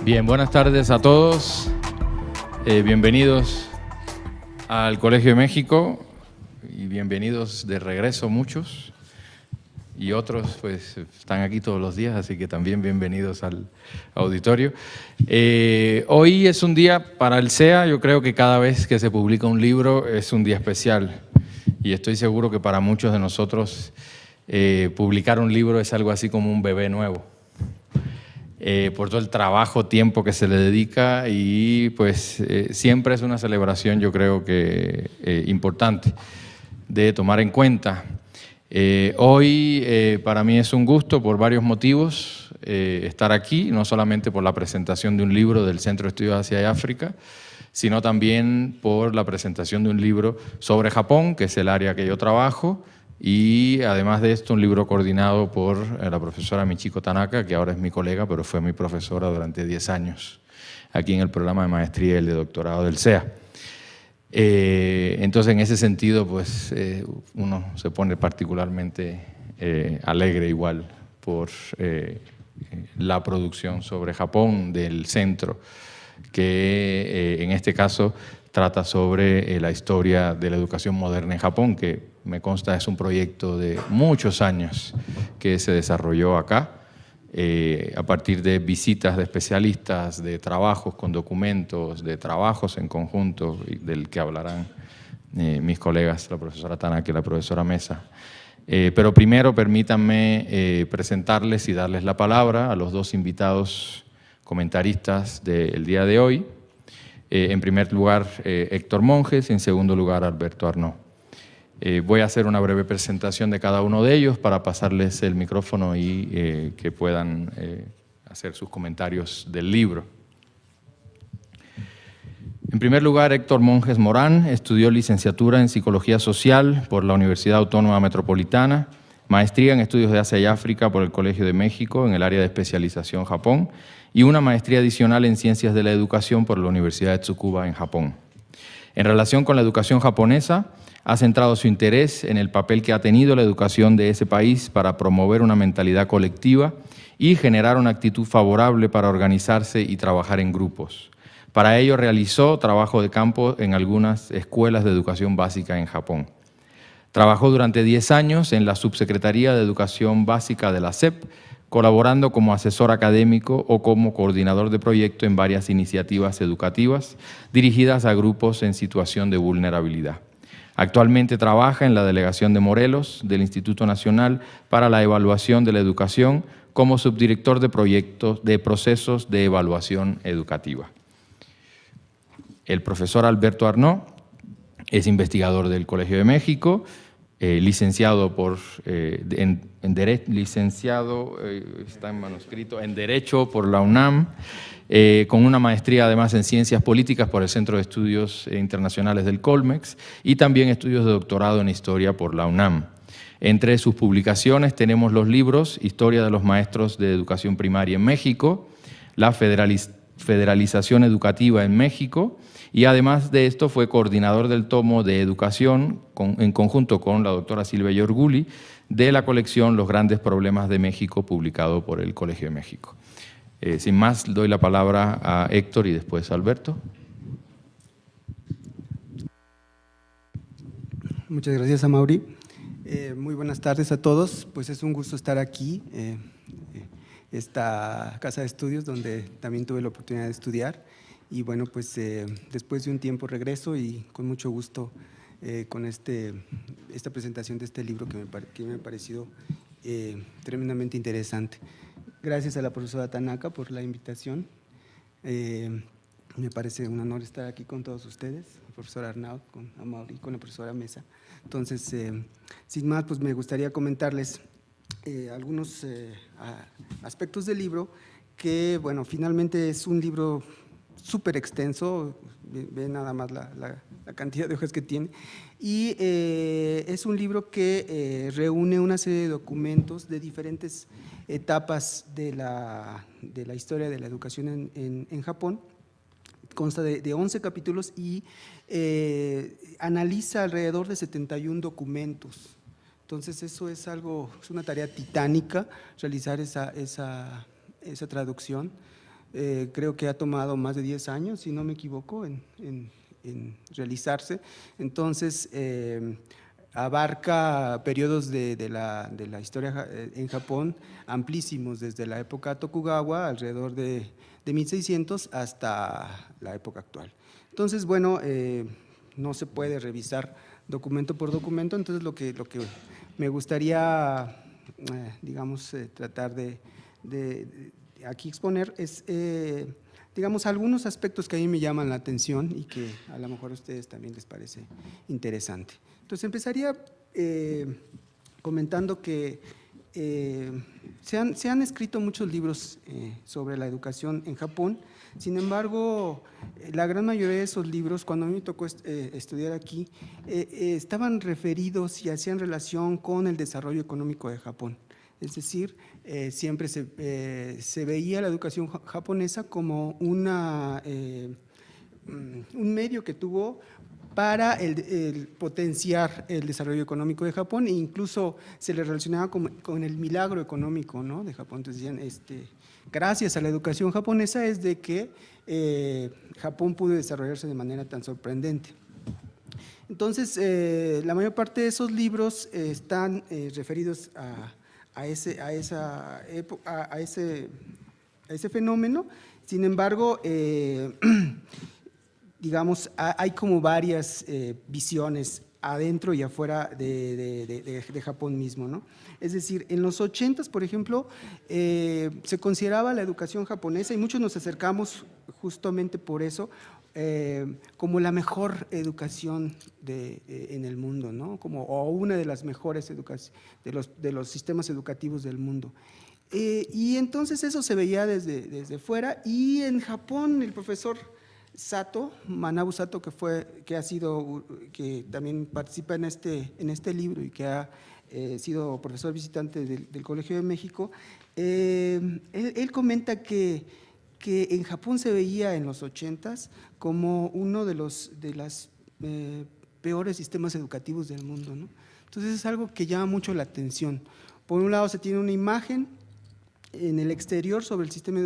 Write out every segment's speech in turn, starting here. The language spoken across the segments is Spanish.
Bien, buenas tardes a todos. Bienvenidos al Colegio de México y bienvenidos de regreso muchos. Y otros pues están aquí todos los días, así que también bienvenidos al auditorio. Hoy es un día para el CEA. Yo creo que cada vez que se publica un libro es un día especial. Y estoy seguro que para muchos de nosotros publicar un libro es algo así como un bebé nuevo. Por todo el trabajo, tiempo que se le dedica y pues siempre es una celebración, yo creo que importante de tomar en cuenta. Hoy para mí es un gusto por varios motivos estar aquí, no solamente por la presentación de un libro del Centro de Estudios Asia y África, sino también por la presentación de un libro sobre Japón, que es el área que yo trabajo, y además de esto un libro coordinado por la profesora Michiko Tanaka, que ahora es mi colega, pero fue mi profesora durante 10 años aquí en el programa de maestría y el de doctorado del CEA. Entonces, en ese sentido, pues uno se pone particularmente alegre igual por la producción sobre Japón del centro, que en este caso trata sobre la historia de la educación moderna en Japón, que me consta es un proyecto de muchos años que se desarrolló acá, a partir de visitas de especialistas, de trabajos con documentos, de trabajos en conjunto, del que hablarán mis colegas, la profesora Tanaka y la profesora Mesa. Pero primero permítanme presentarles y darles la palabra a los dos invitados comentaristas del día de hoy. En primer lugar, Héctor Monjes, y en segundo lugar, Alberto Arnaud. Voy a hacer una breve presentación de cada uno de ellos para pasarles el micrófono y que puedan hacer sus comentarios del libro. En primer lugar, Héctor Monjes Morán estudió licenciatura en Psicología Social por la Universidad Autónoma Metropolitana, maestría en Estudios de Asia y África por el Colegio de México en el área de especialización Japón y una maestría adicional en Ciencias de la Educación por la Universidad de Tsukuba en Japón. En relación con la educación japonesa, ha centrado su interés en el papel que ha tenido la educación de ese país para promover una mentalidad colectiva y generar una actitud favorable para organizarse y trabajar en grupos. Para ello realizó trabajo de campo en algunas escuelas de educación básica en Japón. Trabajó durante 10 años en la Subsecretaría de Educación Básica de la SEP, colaborando como asesor académico o como coordinador de proyecto en varias iniciativas educativas dirigidas a grupos en situación de vulnerabilidad. Actualmente trabaja en la Delegación de Morelos del Instituto Nacional para la Evaluación de la Educación como subdirector de proyectos de procesos de evaluación educativa. El profesor Alberto Arnaud es investigador del Colegio de México, licenciado está en manuscrito, en Derecho por la UNAM, con una maestría además en Ciencias Políticas por el Centro de Estudios Internacionales del Colmex y también estudios de doctorado en Historia por la UNAM. Entre sus publicaciones tenemos los libros Historia de los Maestros de Educación Primaria en México, La Federalización Educativa en México, y además de esto fue coordinador del tomo de Educación en conjunto con la doctora Silvia Yorguli de la colección Los Grandes Problemas de México, publicado por el Colegio de México. Sin más, doy la palabra a Héctor y después a Alberto. Muchas gracias, Amaury. Muy buenas tardes a todos. Pues es un gusto estar aquí, esta casa de estudios donde también tuve la oportunidad de estudiar. Y bueno, pues después de un tiempo regreso y con mucho gusto con esta presentación de este libro que me ha parecido tremendamente interesante. Gracias a la profesora Tanaka por la invitación. Me parece un honor estar aquí con todos ustedes, el profesor Arnaud, con Amaury, con la profesora Mesa. Entonces, sin más, pues me gustaría comentarles algunos aspectos del libro que, bueno, finalmente es un libro súper extenso, ve nada más la cantidad de hojas que tiene, y es un libro que reúne una serie de documentos de diferentes etapas de la historia de la educación en Japón. Consta de 11 capítulos y analiza alrededor de 71 documentos. Entonces eso es una tarea titánica, realizar esa traducción. creo que ha tomado más de 10 años, si no me equivoco, en realizarse. Entonces, abarca periodos de la historia en Japón amplísimos, desde la época Tokugawa, alrededor de 1600, hasta la época actual. Entonces, bueno, no se puede revisar documento por documento, entonces lo que me gustaría, digamos, tratar de aquí exponer es, digamos, algunos aspectos que a mí me llaman la atención y que a lo mejor a ustedes también les parece interesante. Entonces, empezaría comentando que se han escrito muchos libros sobre la educación en Japón. Sin embargo, la gran mayoría de esos libros, cuando a mí me tocó estudiar aquí, estaban referidos y hacían relación con el desarrollo económico de Japón. Es decir, siempre se veía la educación japonesa como un medio que tuvo para el potenciar el desarrollo económico de Japón, e incluso se le relacionaba con el milagro económico, ¿no?, de Japón. Entonces decían, gracias a la educación japonesa es de que Japón pudo desarrollarse de manera tan sorprendente. Entonces, la mayor parte de esos libros están referidos a ese fenómeno. Sin embargo, digamos, hay como varias visiones adentro y afuera de Japón mismo, ¿no? Es decir, en los 80s, por ejemplo, se consideraba la educación japonesa, y muchos nos acercamos justamente por eso, como la mejor educación en el mundo, ¿no? O una de las mejores de los sistemas educativos del mundo. Y entonces eso se veía desde fuera, y en Japón el profesor Sato, Manabu Sato, que también participa en este libro y que ha sido profesor visitante del Colegio de México, él comenta que en Japón se veía en los 80s como uno de los peores sistemas educativos del mundo, ¿no? Entonces es algo que llama mucho la atención. Por un lado se tiene una imagen en el exterior sobre el sistema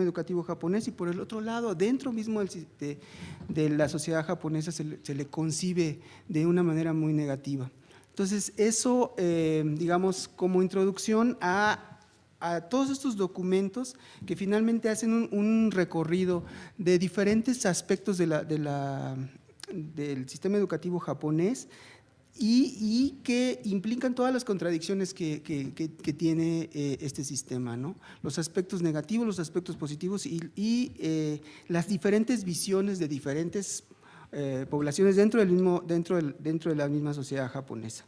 educativo japonés, y por el otro lado, dentro mismo de la sociedad japonesa se le concibe de una manera muy negativa. Entonces eso, digamos, como introducción a todos estos documentos que finalmente hacen un recorrido de diferentes aspectos del sistema educativo japonés, y que implican todas las contradicciones que tiene este sistema, ¿no? Los aspectos negativos, los aspectos positivos y las diferentes visiones de diferentes poblaciones dentro de la misma sociedad japonesa.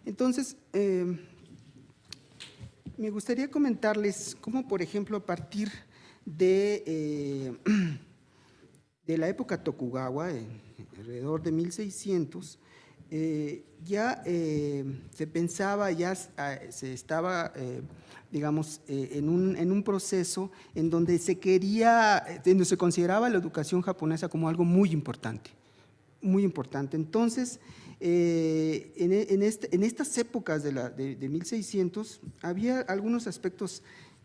Entonces, me gustaría comentarles cómo, por ejemplo, a partir de la época Tokugawa, alrededor de 1600, ya se pensaba, ya se estaba, digamos, en un proceso en donde se consideraba la educación japonesa como algo muy importante, muy importante. Entonces, en estas épocas de 1600, había algunos aspectos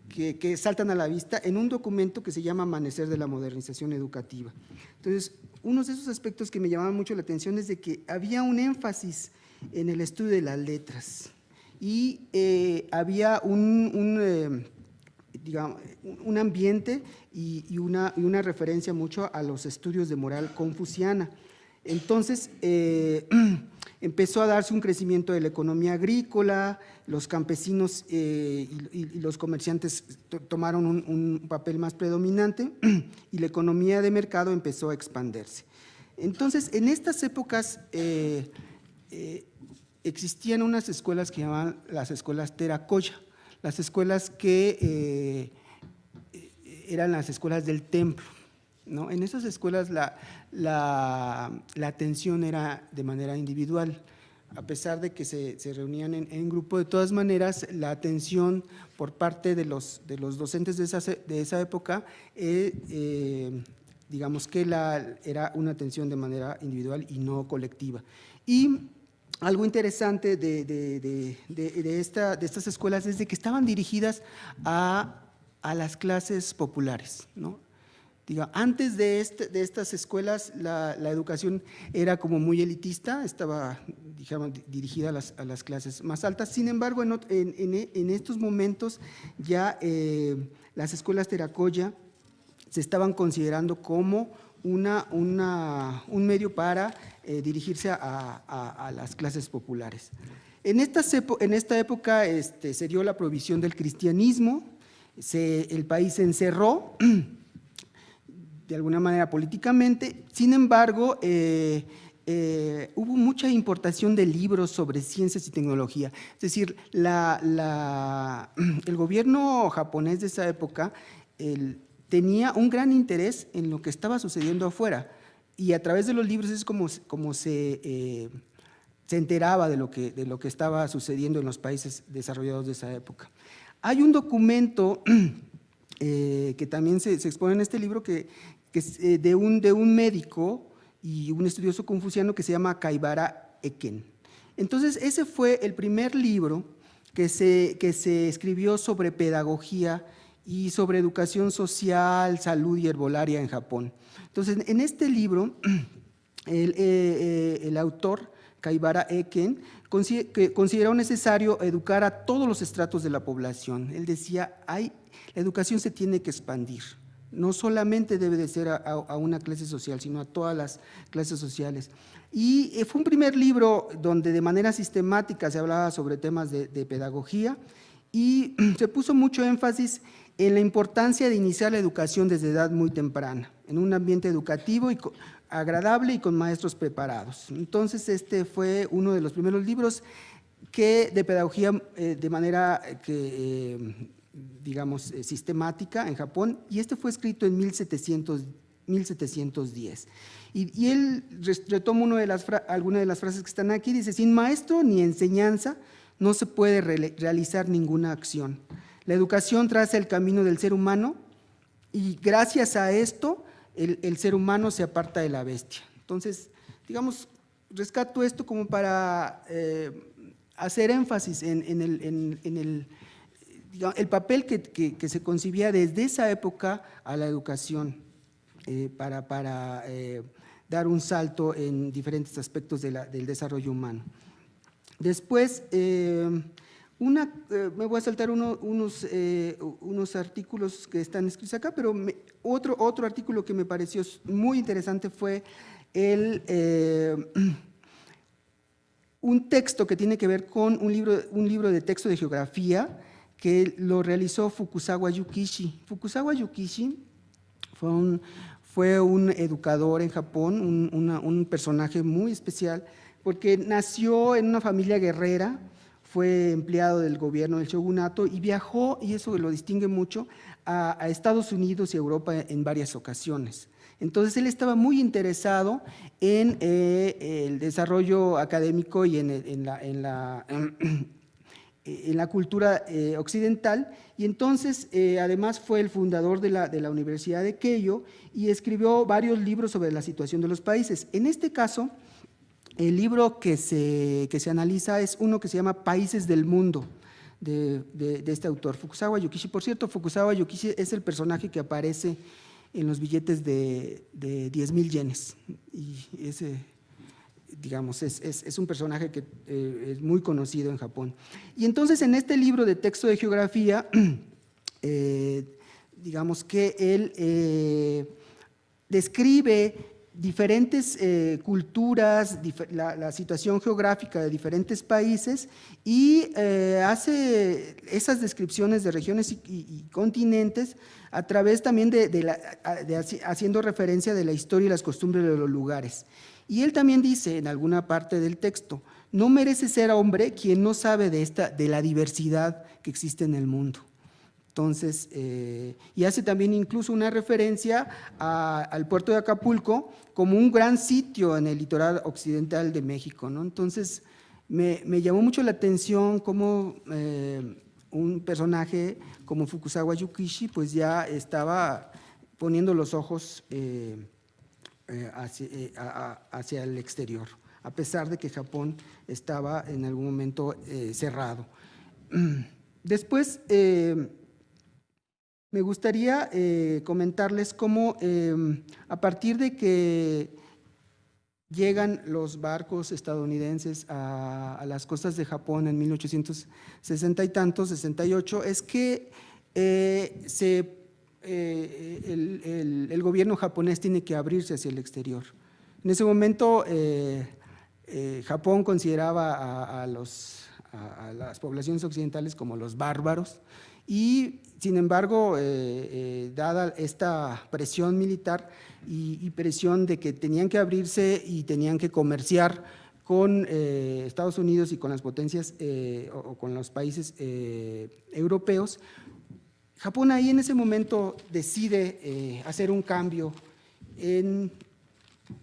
que saltan a la vista en un documento que se llama Amanecer de la Modernización Educativa. Entonces, uno de esos aspectos que me llamaban mucho la atención es de que había un énfasis en el estudio de las letras, y había digamos, un ambiente y una referencia mucho a los estudios de moral confuciana. Entonces, empezó a darse un crecimiento de la economía agrícola, los campesinos y los comerciantes tomaron un papel más predominante, y la economía de mercado empezó a expandirse. Entonces, en estas épocas existían unas escuelas que llamaban las escuelas Terakoya, las escuelas que eran las escuelas del templo, ¿no? En esas escuelas la atención era de manera individual. A pesar de que se reunían en grupo, de todas maneras, la atención por parte de los docentes de esa época, digamos que era una atención de manera individual y no colectiva. Y algo interesante de estas escuelas es de que estaban dirigidas a a las clases populares, ¿no? Diga, antes de estas escuelas la educación era como muy elitista, estaba, digamos, dirigida a las clases más altas. Sin embargo, en estos momentos ya las escuelas Teracoya se estaban considerando como un medio para dirigirse a las clases populares. En esta época se dio la prohibición del cristianismo, el país se encerró de alguna manera políticamente. Sin embargo, hubo mucha importación de libros sobre ciencias y tecnología. Es decir, el gobierno japonés de esa época tenía un gran interés en lo que estaba sucediendo afuera, y a través de los libros es como se enteraba de lo que estaba sucediendo en los países desarrollados de esa época. Hay un documento que también se expone en este libro que es de un médico y un estudioso confuciano que se llama Kaibara Eken. Entonces, ese fue el primer libro que se escribió sobre pedagogía y sobre educación social, salud y herbolaria en Japón. Entonces, en este libro, el autor, Kaibara Eken, consideró necesario educar a todos los estratos de la población. Él decía, la educación se tiene que expandir. No solamente debe de ser a una clase social, sino a todas las clases sociales. Y fue un primer libro donde de manera sistemática se hablaba sobre temas de pedagogía, y se puso mucho énfasis en la importancia de iniciar la educación desde edad muy temprana, en un ambiente educativo y agradable y con maestros preparados. Entonces, este fue uno de los primeros libros de pedagogía de manera digamos, sistemática en Japón, y este fue escrito en 1710. Y él retoma algunas de las frases que están aquí, dice: sin maestro ni enseñanza no se puede realizar ninguna acción. La educación traza el camino del ser humano, y gracias a esto el ser humano se aparta de la bestia. Entonces, digamos, rescato esto como para hacer énfasis en el papel que se concibía desde esa época a la educación para dar un salto en diferentes aspectos del desarrollo humano. Después, me voy a saltar unos artículos que están escritos acá, pero otro artículo que me pareció muy interesante fue un texto que tiene que ver con un libro de texto de geografía que lo realizó Fukuzawa Yukishi. Fukuzawa Yukishi fue un educador en Japón, un personaje muy especial, porque nació en una familia guerrera, fue empleado del gobierno del shogunato y viajó, y eso lo distingue mucho, a Estados Unidos y Europa en varias ocasiones. Entonces, él estaba muy interesado en el desarrollo académico y en la cultura occidental, y entonces además fue el fundador de la Universidad de Keio y escribió varios libros sobre la situación de los países. En este caso, el libro que se analiza es uno que se llama Países del Mundo, de este autor, Fukuzawa Yukishi. Por cierto, Fukuzawa Yukishi es el personaje que aparece en los billetes de 10,000 yenes, y ese, digamos, es un personaje que es muy conocido en Japón. Y entonces, en este libro de texto de geografía, digamos que él describe diferentes culturas, la situación geográfica de diferentes países, y hace esas descripciones de regiones y continentes a través también haciendo referencia de la historia y las costumbres de los lugares. Y él también dice en alguna parte del texto: no merece ser hombre quien no sabe de la diversidad que existe en el mundo. Entonces, y hace también incluso una referencia al puerto de Acapulco como un gran sitio en el litoral occidental de México, ¿no? Entonces, me llamó mucho la atención cómo un personaje como Fukuzawa Yukishi pues ya estaba poniendo los ojos hacia el exterior, a pesar de que Japón estaba en algún momento cerrado. Después, Me gustaría comentarles cómo a partir de que llegan los barcos estadounidenses a las costas de Japón en 1860 y tantos, 68, es que el gobierno japonés tiene que abrirse hacia el exterior. En ese momento Japón consideraba a las poblaciones occidentales como los bárbaros y, sin embargo, dada esta presión militar y presión de que tenían que abrirse y tenían que comerciar con Estados Unidos y con las potencias o con los países europeos, Japón ahí en ese momento decide hacer un cambio en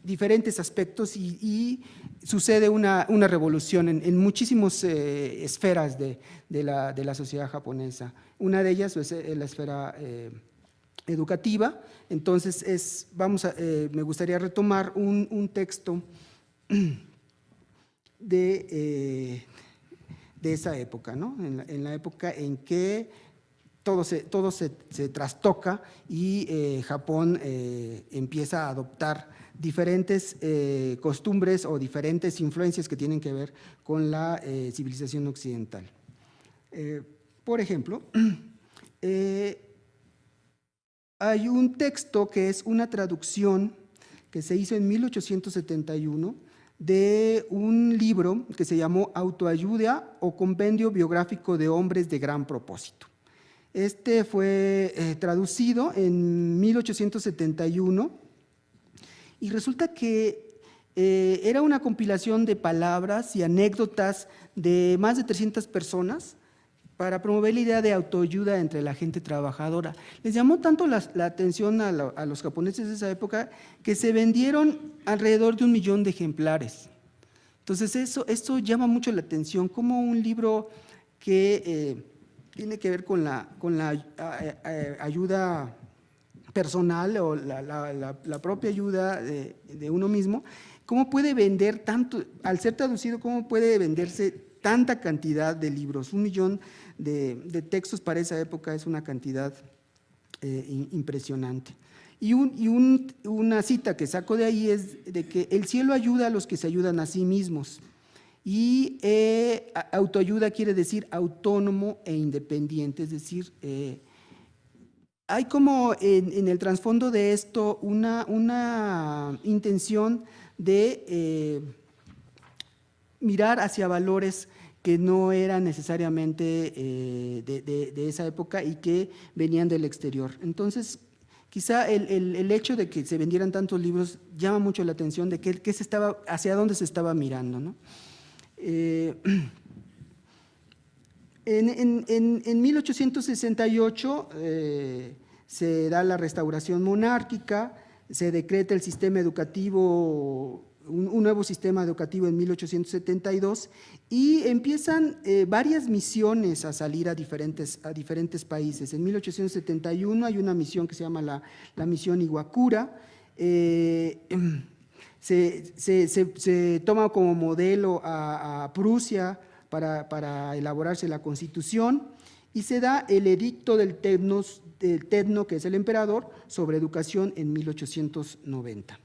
diferentes aspectos y sucede una revolución en muchísimas esferas de la sociedad japonesa. Una de ellas es la esfera educativa. Entonces, me gustaría retomar un texto de esa época, ¿no? En la época en que todo se trastoca y Japón empieza a adoptar diferentes costumbres o diferentes influencias que tienen que ver con la civilización occidental. Por ejemplo, hay un texto que es una traducción que se hizo en 1871 de un libro que se llamó Autoayuda o Compendio Biográfico de Hombres de Gran Propósito. Este fue traducido en 1871 y resulta que era una compilación de palabras y anécdotas de más de 300 personas para promover la idea de autoayuda entre la gente trabajadora. Les llamó tanto la atención a los japoneses de esa época que se vendieron alrededor de 1 millón de ejemplares. Entonces esto llama mucho la atención, como un libro que tiene que ver con la ayuda personal o la propia ayuda de uno mismo, cómo puede vender tanto, al ser traducido, cómo puede venderse tanta cantidad de libros. 1 millón de textos para esa época es una cantidad impresionante. Y una cita que saco de ahí es de que el cielo ayuda a los que se ayudan a sí mismos. Y autoayuda quiere decir autónomo e independiente, es decir, hay como en el trasfondo de esto una intención de mirar hacia valores que no eran necesariamente de esa época y que venían del exterior. Entonces, quizá el hecho de que se vendieran tantos libros llama mucho la atención de hacia dónde se estaba mirando, ¿no? En 1868 se da la restauración monárquica, se decreta el sistema educativo, un nuevo sistema educativo en 1872 y empiezan varias misiones a salir a diferentes países. En 1871 hay una misión que se llama la misión Iwakura. Se toma como modelo a Prusia para elaborarse la Constitución y se da el edicto del Tedno, que es el emperador, sobre educación en 1890.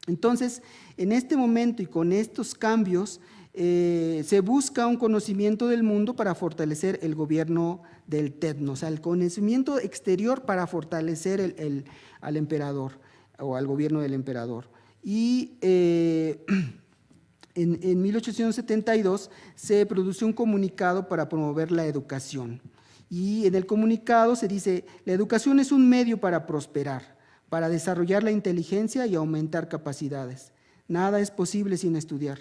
Entonces, en este momento y con estos cambios, se busca un conocimiento del mundo para fortalecer el gobierno del Tedno, o sea, el conocimiento exterior para fortalecer al emperador o al gobierno del emperador. Y en 1872 se produce un comunicado para promover la educación. Y en el comunicado se dice: la educación es un medio para prosperar, para desarrollar la inteligencia y aumentar capacidades. Nada es posible sin estudiar.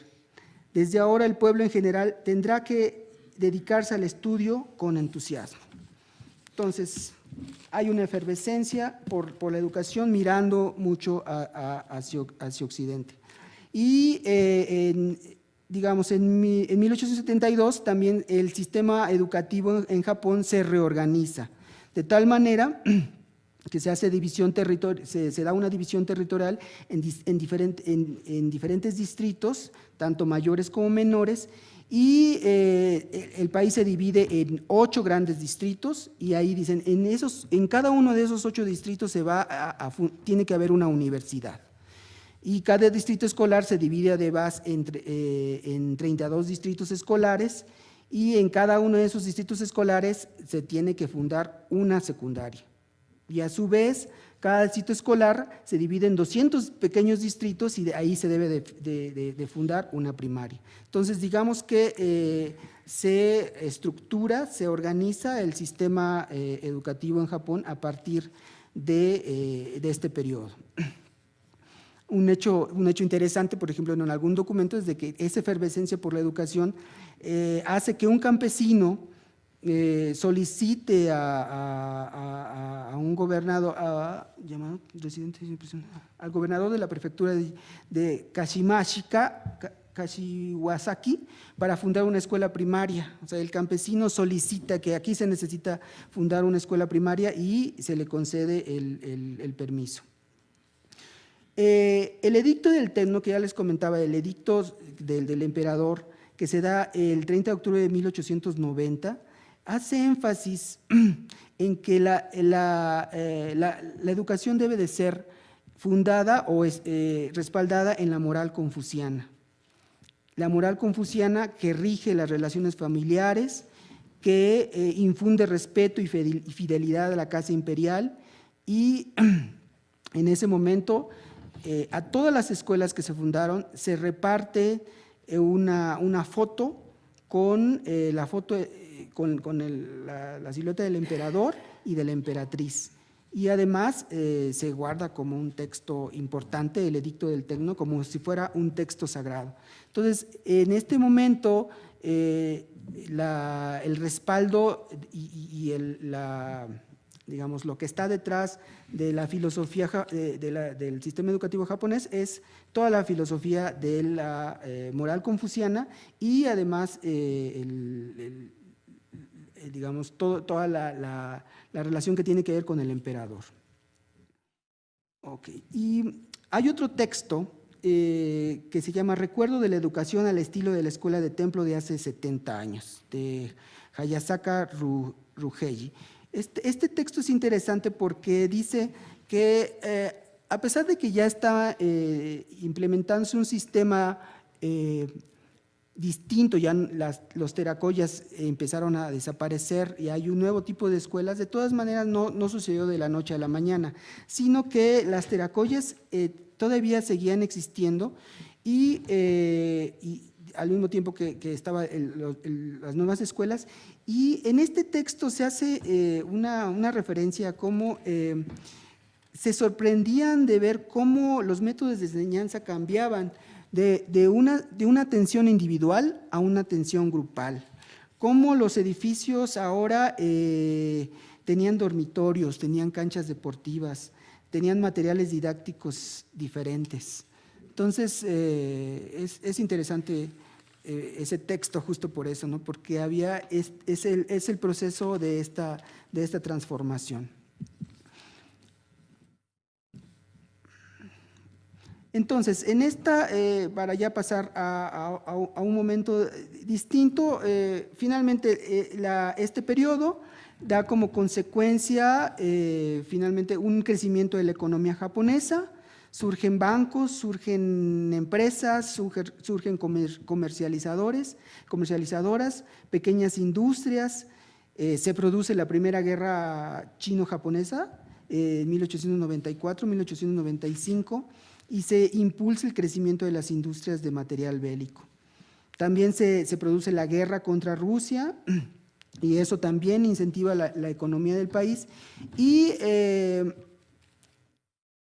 Desde ahora el pueblo en general tendrá que dedicarse al estudio con entusiasmo. Entonces, hay una efervescencia por la educación mirando mucho hacia Occidente. Y digamos, en 1872 también el sistema educativo en Japón se reorganiza, de tal manera que se hace se da una división territorial en diferentes distritos, tanto mayores como menores, Y el país se divide en 8 grandes distritos y ahí dicen, en cada uno de esos 8 distritos tiene que haber una universidad. Y cada distrito escolar se divide además en 32 distritos escolares y en cada uno de esos distritos escolares se tiene que fundar una secundaria. Y a su vez, cada distrito escolar se divide en 200 pequeños distritos y de ahí se debe de fundar una primaria. Entonces, digamos que se estructura, se organiza el sistema educativo en Japón a partir de este periodo. Un hecho interesante, por ejemplo, en algún documento es de que esa efervescencia por la educación hace que un campesino solicite a un gobernador, llamado residente, al gobernador de la prefectura de Kashiwazaki para fundar una escuela primaria. O sea, el campesino solicita que aquí se necesita fundar una escuela primaria y se le concede el permiso. El edicto del Tenno, que ya les comentaba, el edicto del emperador, que se da el 30 de octubre de 1890, hace énfasis en que la educación debe de ser fundada o respaldada en la moral confuciana. La moral confuciana que rige las relaciones familiares, que infunde respeto y fidelidad a la casa imperial y en ese momento a todas las escuelas que se fundaron se reparte una foto con la silueta del emperador y de la emperatriz. Y además se guarda como un texto importante el edicto del Tenno, como si fuera un texto sagrado. Entonces, en este momento, el respaldo digamos, lo que está detrás de la filosofía del sistema educativo japonés es toda la filosofía de la moral confuciana y además, digamos, toda la relación que tiene que ver con el emperador. Okay. Y hay otro texto que se llama Recuerdo de la educación al estilo de la escuela de templo de hace 70 años, de Hayasaka Rugeji. Este texto es interesante porque dice que a pesar de que ya estaba implementándose un sistema distinto, ya los terakoyas empezaron a desaparecer y hay un nuevo tipo de escuelas, de todas maneras no sucedió de la noche a la mañana, sino que las terakoyas todavía seguían existiendo y al mismo tiempo que estaban las nuevas escuelas. Y en este texto se hace una referencia a cómo se sorprendían de ver cómo los métodos de enseñanza cambiaban de una atención individual a una atención grupal, cómo los edificios ahora tenían dormitorios, tenían canchas deportivas, tenían materiales didácticos diferentes. Entonces, es interesante ese texto justo por eso, ¿no? Porque es el proceso de esta transformación. Entonces, para ya pasar a un momento distinto, finalmente este periodo da como consecuencia finalmente un crecimiento de la economía japonesa. Surgen bancos, surgen empresas, surgen comercializadoras, pequeñas industrias, se produce la primera guerra chino-japonesa en 1894-1895 y se impulsa el crecimiento de las industrias de material bélico. También se produce la guerra contra Rusia y eso también incentiva la economía del país y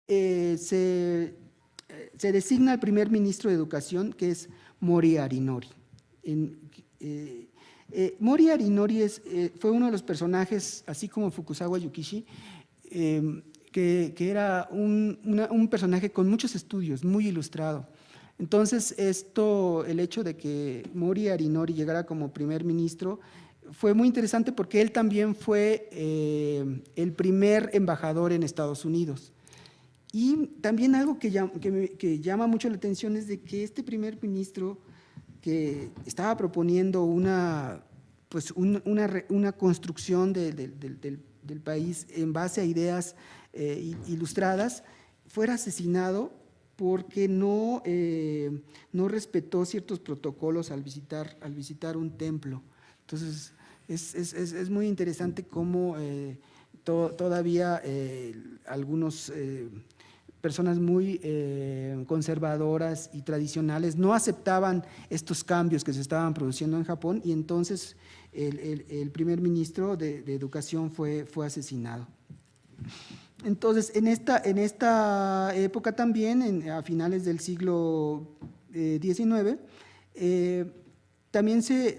se designa al primer ministro de Educación, que es Mori Arinori. Mori Arinori fue uno de los personajes, así como Fukuzawa Yukishi, que era un personaje con muchos estudios, muy ilustrado. Entonces, el hecho de que Mori Arinori llegara como primer ministro fue muy interesante porque él también fue el primer embajador en Estados Unidos. Y también algo que llama mucho la atención es de que este primer ministro, que estaba proponiendo una construcción del país en base a ideas ilustradas, fuera asesinado porque no respetó ciertos protocolos al visitar un templo. Entonces, es muy interesante cómo todavía algunos personas muy conservadoras y tradicionales no aceptaban estos cambios que se estaban produciendo en Japón, y entonces el primer ministro de Educación fue asesinado. Entonces, en esta época también, a finales del siglo XIX, también se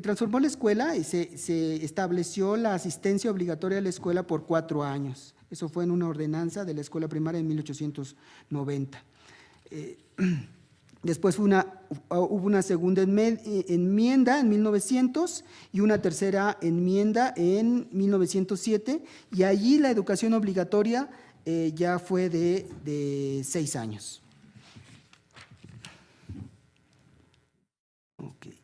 transformó la escuela y se estableció la asistencia obligatoria a la escuela por 4 años. Eso fue en una ordenanza de la escuela primaria en 1890. Después hubo una segunda enmienda en 1900 y una tercera enmienda en 1907, y allí la educación obligatoria ya fue de 6 años. Okay.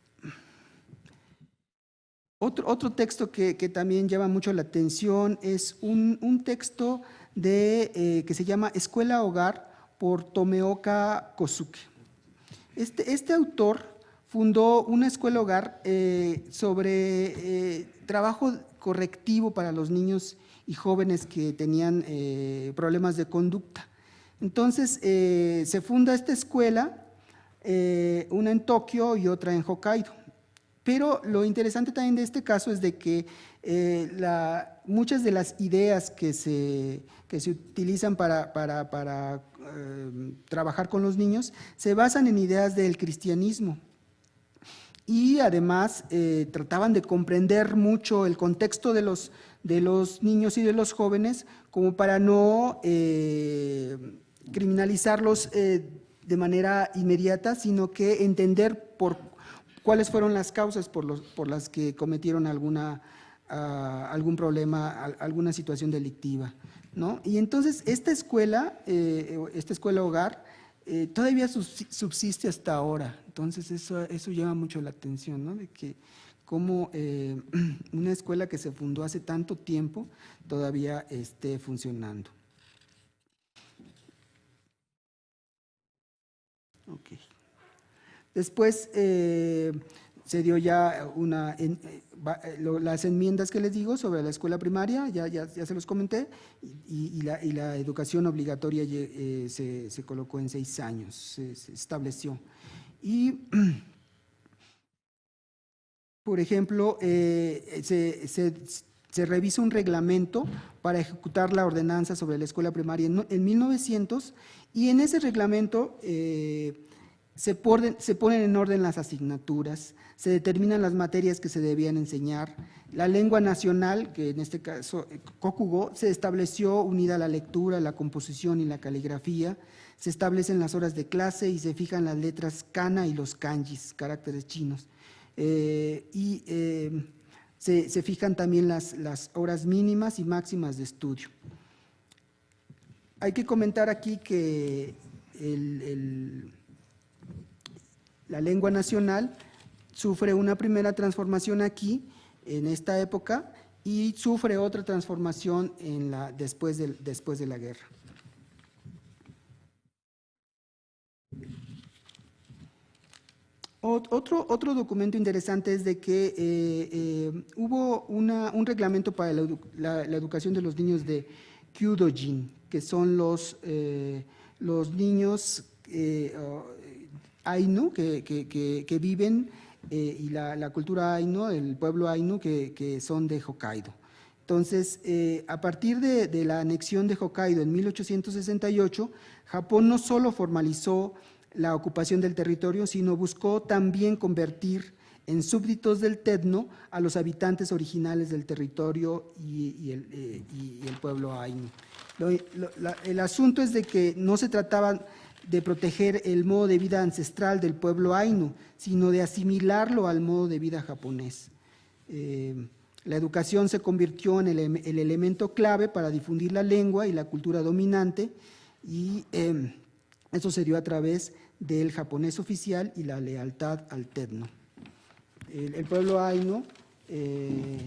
Otro texto que también llama mucho la atención es un texto que se llama Escuela Hogar por Tomeoka Kosuke. Este autor fundó una escuela hogar sobre trabajo correctivo para los niños y jóvenes que tenían problemas de conducta. Entonces, se funda esta escuela, una en Tokio y otra en Hokkaido. Pero lo interesante también de este caso es de que muchas de las ideas que se utilizan para trabajar con los niños se basan en ideas del cristianismo, y además trataban de comprender mucho el contexto de los niños y de los jóvenes, como para no criminalizarlos de manera inmediata, sino que entender cuáles fueron las causas por las que cometieron algún problema, alguna situación delictiva, ¿no? Y entonces esta escuela hogar todavía subsiste hasta ahora. Entonces eso llama mucho la atención, ¿no? De que cómo una escuela que se fundó hace tanto tiempo todavía esté funcionando. Okay. Después se dio ya las enmiendas que les digo sobre la escuela primaria, ya se los comenté, y la educación obligatoria se colocó en 6 años, se estableció. Y, por ejemplo, se revisa un reglamento para ejecutar la ordenanza sobre la escuela primaria en 1900, y en ese reglamento se ponen en orden las asignaturas, se determinan las materias que se debían enseñar. La lengua nacional, que en este caso Kokugo, se estableció unida a la lectura, la composición y la caligrafía. Se establecen las horas de clase y se fijan las letras kana y los kanjis, caracteres chinos. Se fijan también las horas mínimas y máximas de estudio. Hay que comentar aquí que la lengua nacional sufre una primera transformación aquí, en esta época, y sufre otra transformación después de la guerra. Otro documento interesante es de que hubo un reglamento para la educación de los niños de Kyudojin, que son los niños Ainu que viven, y la cultura Ainu, el pueblo Ainu que son de Hokkaido. Entonces, a partir de la anexión de Hokkaido en 1868, Japón no solo formalizó la ocupación del territorio, sino buscó también convertir en súbditos del Tetno a los habitantes originales del territorio y el pueblo Ainu. El asunto es de que no se trataba de proteger el modo de vida ancestral del pueblo Ainu, sino de asimilarlo al modo de vida japonés. La educación se convirtió en el elemento clave para difundir la lengua y la cultura dominante, y eso se dio a través del japonés oficial y la lealtad al Tenno. El pueblo ainu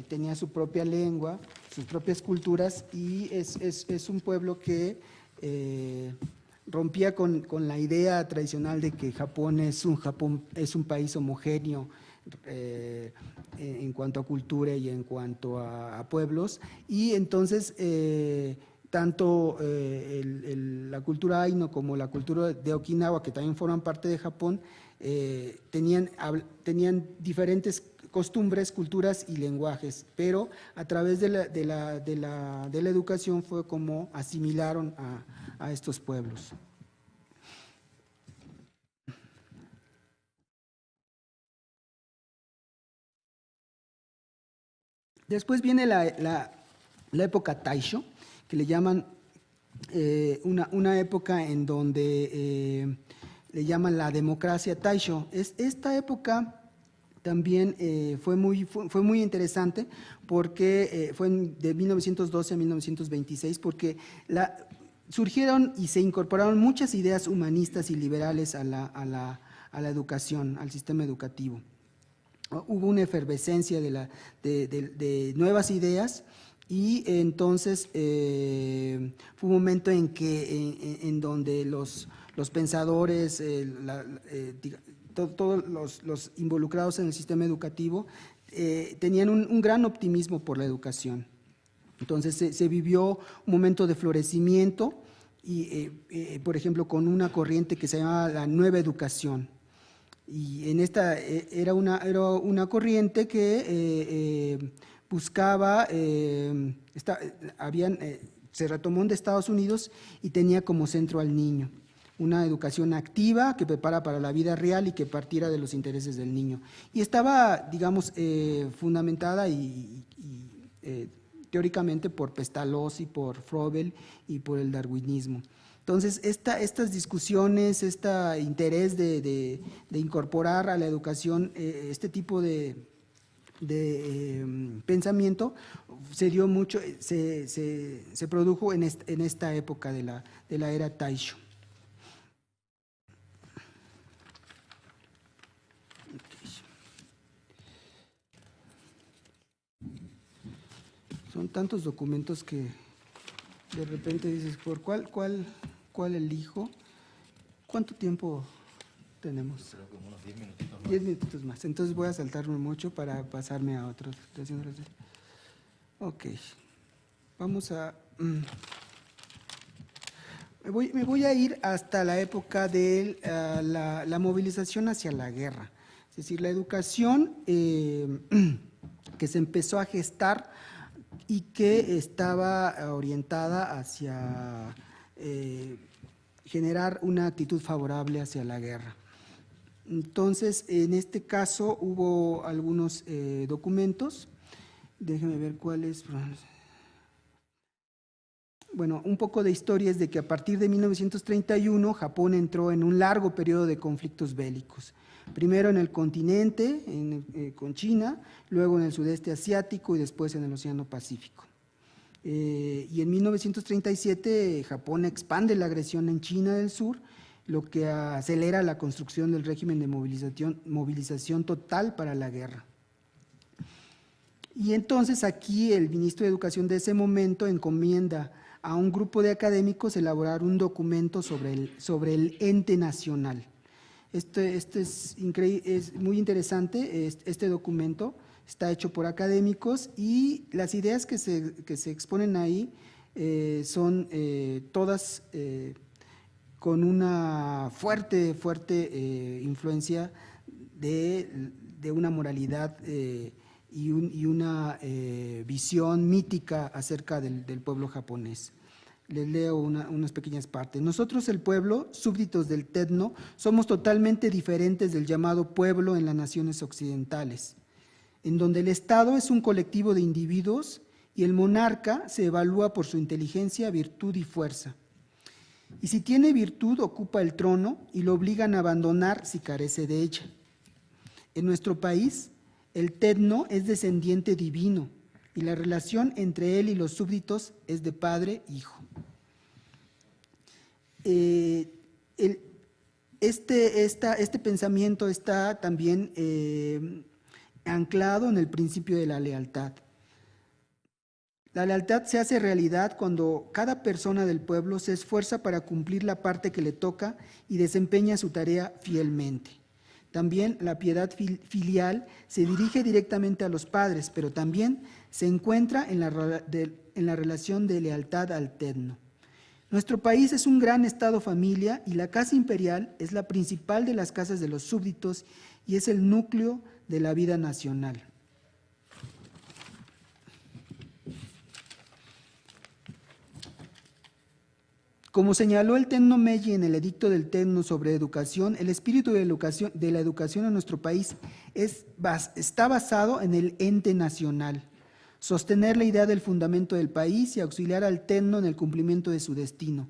tenía su propia lengua, sus propias culturas, y es un pueblo que rompía con la idea tradicional de que Japón es un país homogéneo en cuanto a cultura y en cuanto a pueblos, y entonces tanto la cultura ainu como la cultura de Okinawa, que también forman parte de Japón, tenían diferentes costumbres, culturas y lenguajes, pero a través de la educación fue como asimilaron a estos pueblos. Después viene la época Taisho, que le llaman una época en donde le llaman la democracia Taisho. Esta época también fue muy interesante porque fue de 1912 a 1926, porque surgieron y se incorporaron muchas ideas humanistas y liberales a la educación, al sistema educativo. Hubo una efervescencia de nuevas ideas, y entonces fue un momento en donde los pensadores, todos los involucrados en el sistema educativo tenían un gran optimismo por la educación. Entonces se vivió un momento de florecimiento, y por ejemplo con una corriente que se llamaba la Nueva Educación. Y en esta era una corriente que buscaba, se retomó de Estados Unidos y tenía como centro al niño. Una educación activa que prepara para la vida real y que partiera de los intereses del niño. Y estaba, digamos, fundamentada y teóricamente por Pestalozzi, por Froebel y por el darwinismo. Entonces, estas discusiones, este interés de incorporar a la educación este tipo de pensamiento se dio mucho, se produjo en esta época de la era Taisho. Son tantos documentos que de repente dices, ¿por cuál elijo? ¿Cuánto tiempo tenemos? Creo que unos 10 minutitos más. 10 minutitos más. Entonces voy a saltarme mucho para pasarme a otros. Ok. Vamos a... Me voy a ir hasta la época de la movilización hacia la guerra. Es decir, la educación que se empezó a gestar y que estaba orientada hacia generar una actitud favorable hacia la guerra. Entonces, en este caso hubo algunos documentos, déjenme ver cuáles. Bueno, un poco de historia es de que a partir de 1931 Japón entró en un largo periodo de conflictos bélicos. Primero en el continente, con China, luego en el sudeste asiático y después en el Océano Pacífico. Y en 1937 Japón expande la agresión en China del Sur, lo que acelera la construcción del régimen de movilización total para la guerra. Y entonces aquí el ministro de Educación de ese momento encomienda a un grupo de académicos elaborar un documento sobre el ente nacional. Este es muy interesante, este documento está hecho por académicos y las ideas que se exponen ahí son todas con una fuerte influencia de una moralidad y una visión mítica acerca del pueblo japonés. Les leo unas pequeñas partes. Nosotros, el pueblo, súbditos del Tenno, somos totalmente diferentes del llamado pueblo en las naciones occidentales, en donde el Estado es un colectivo de individuos y el monarca se evalúa por su inteligencia, virtud y fuerza. Y si tiene virtud, ocupa el trono y lo obligan a abandonar si carece de ella. En nuestro país, el Tenno es descendiente divino y la relación entre él y los súbditos es de padre-hijo. El Este pensamiento está también anclado en el principio de la lealtad. La lealtad se hace realidad cuando cada persona del pueblo se esfuerza para cumplir la parte que le toca y desempeña su tarea fielmente. También la piedad filial se dirige directamente a los padres, pero también se encuentra en la relación de lealtad alterno. Nuestro país es un gran estado-familia y la casa imperial es la principal de las casas de los súbditos y es el núcleo de la vida nacional. Como señaló el Tenno Meiji en el Edicto del Tenno sobre educación, el espíritu de la educación en nuestro país está basado en el ente nacional, sostener la idea del fundamento del país y auxiliar al Tenno en el cumplimiento de su destino.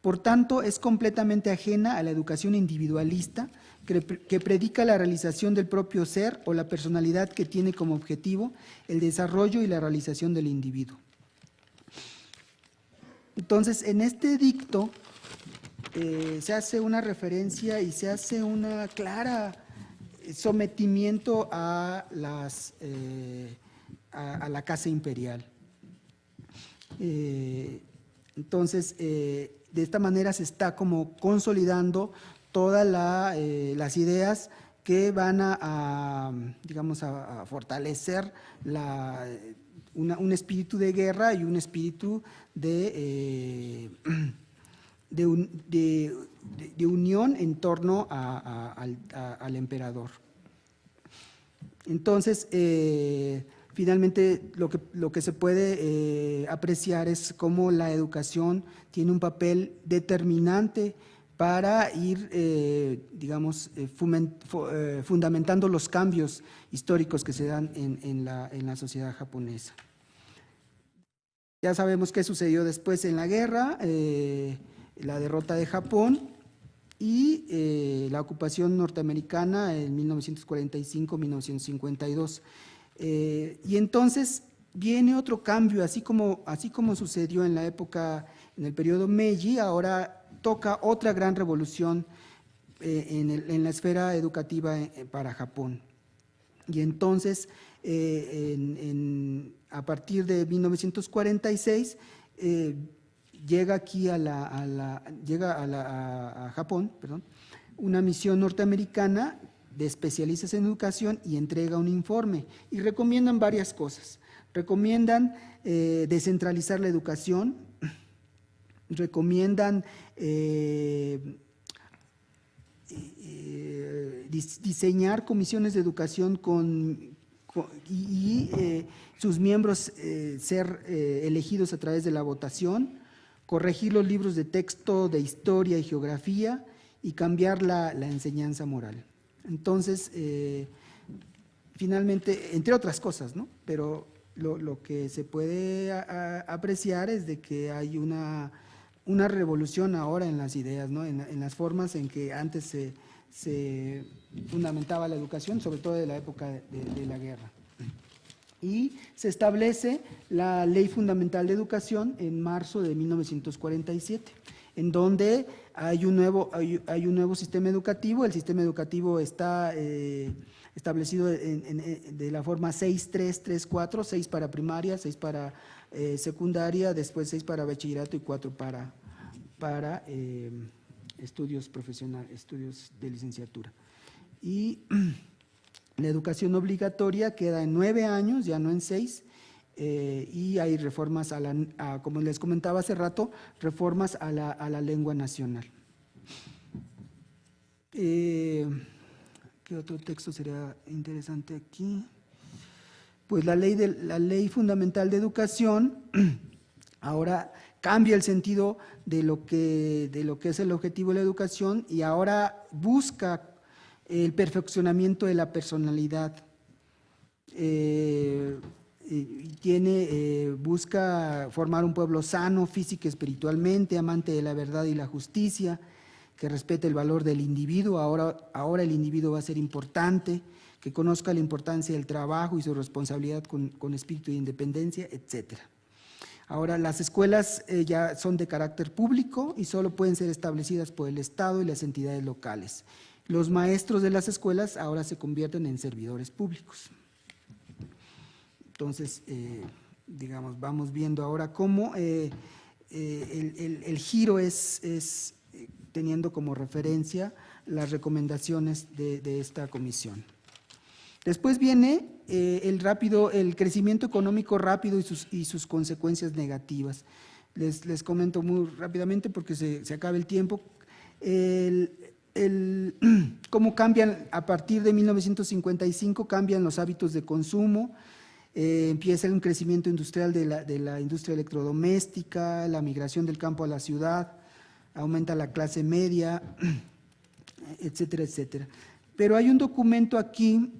Por tanto, es completamente ajena a la educación individualista que predica la realización del propio ser o la personalidad que tiene como objetivo el desarrollo y la realización del individuo. Entonces, en este edicto se hace una referencia y se hace una clara sometimiento a la casa imperial. Entonces, de esta manera se está como consolidando todas las ideas que van digamos, a fortalecer un espíritu de guerra y un espíritu de unión en torno al emperador. Entonces, finalmente lo que se puede apreciar es cómo la educación tiene un papel determinante para ir, digamos, fundamentando los cambios históricos que se dan en la sociedad japonesa. Ya sabemos qué sucedió después en la guerra, la derrota de Japón y la ocupación norteamericana en 1945-1952. Y entonces viene otro cambio, así como sucedió en la época, en el periodo Meiji, ahora toca otra gran revolución en la esfera educativa para Japón. Y entonces, a partir de 1946, llega aquí a Japón, una misión norteamericana de especialistas en educación y entrega un informe y recomiendan varias cosas. Recomiendan descentralizar la educación, recomiendan diseñar comisiones de educación y sus miembros ser elegidos a través de la votación, corregir los libros de texto de historia y geografía y cambiar la enseñanza moral. Entonces, finalmente, entre otras cosas, ¿no? Pero lo que se puede apreciar es de que hay una revolución ahora en las ideas, ¿no? En las formas en que antes se fundamentaba la educación, sobre todo de la época de la guerra. Y se establece la Ley Fundamental de Educación en marzo de 1947, en donde hay un nuevo sistema educativo. El sistema educativo está establecido de la forma 6-3-3-4, 6 para primaria, 6 para secundaria, después 6 para bachillerato y 4 para estudios profesionales, estudios de licenciatura. Y la educación obligatoria queda en 9 años, ya no en 6, y hay reformas, como les comentaba hace rato, reformas a la lengua nacional. ¿Qué otro texto sería interesante aquí? Pues la ley fundamental de educación ahora cambia el sentido de lo que es el objetivo de la educación y ahora busca el perfeccionamiento de la personalidad. Busca formar un pueblo sano física y espiritualmente, amante de la verdad y la justicia, que respete el valor del individuo. Ahora el individuo va a ser importante, que conozca la importancia del trabajo y su responsabilidad con espíritu de independencia, etc. Ahora, las escuelas ya son de carácter público y solo pueden ser establecidas por el Estado y las entidades locales. Los maestros de las escuelas ahora se convierten en servidores públicos. Entonces, digamos, vamos viendo ahora cómo el giro es teniendo como referencia las recomendaciones de esta comisión. Después viene el crecimiento económico rápido y sus consecuencias negativas. Les comento muy rápidamente porque se acaba el tiempo. Cómo cambian a partir de 1955, cambian los hábitos de consumo, empieza un crecimiento industrial de la industria electrodoméstica, la migración del campo a la ciudad, aumenta la clase media, etcétera, etcétera. Pero hay un documento aquí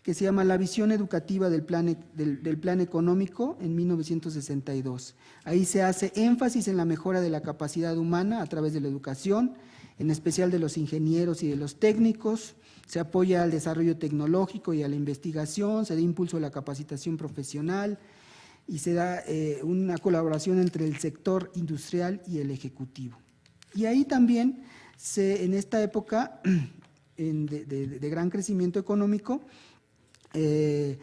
que se llama La visión educativa del plan económico en 1962. Ahí se hace énfasis en la mejora de la capacidad humana a través de la educación, en especial de los ingenieros y de los técnicos, se apoya al desarrollo tecnológico y a la investigación, se da impulso a la capacitación profesional y se da una colaboración entre el sector industrial y el ejecutivo. Y ahí también, en esta época de gran crecimiento económico, se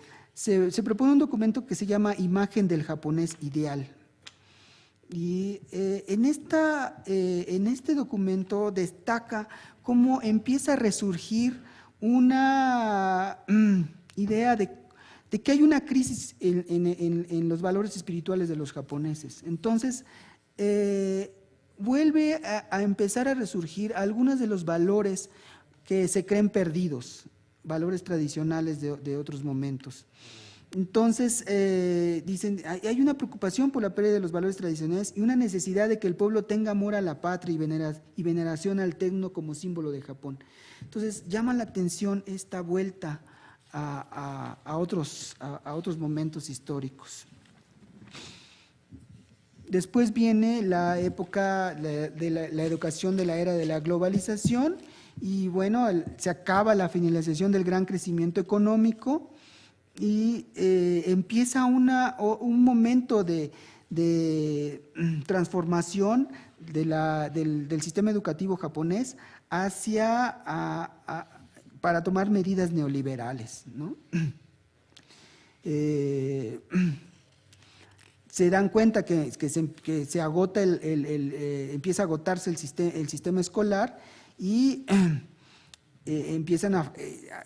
propone un documento que se llama Imagen del japonés ideal. Y en este documento destaca cómo empieza a resurgir una idea de que hay una crisis en los valores espirituales de los japoneses. Entonces, vuelve a empezar a resurgir algunos de los valores que se creen perdidos, valores tradicionales de otros momentos. Entonces, dicen, hay una preocupación por la pérdida de los valores tradicionales y una necesidad de que el pueblo tenga amor a la patria y veneración al Tenno como símbolo de Japón. Entonces, llama la atención esta vuelta a otros momentos históricos. Después viene la época de la educación de la era de la globalización y bueno, se acaba la finalización del gran crecimiento económico y empieza un momento de transformación del sistema educativo japonés para tomar medidas neoliberales, ¿no? Se dan cuenta que se agota empieza a agotarse el sistema escolar y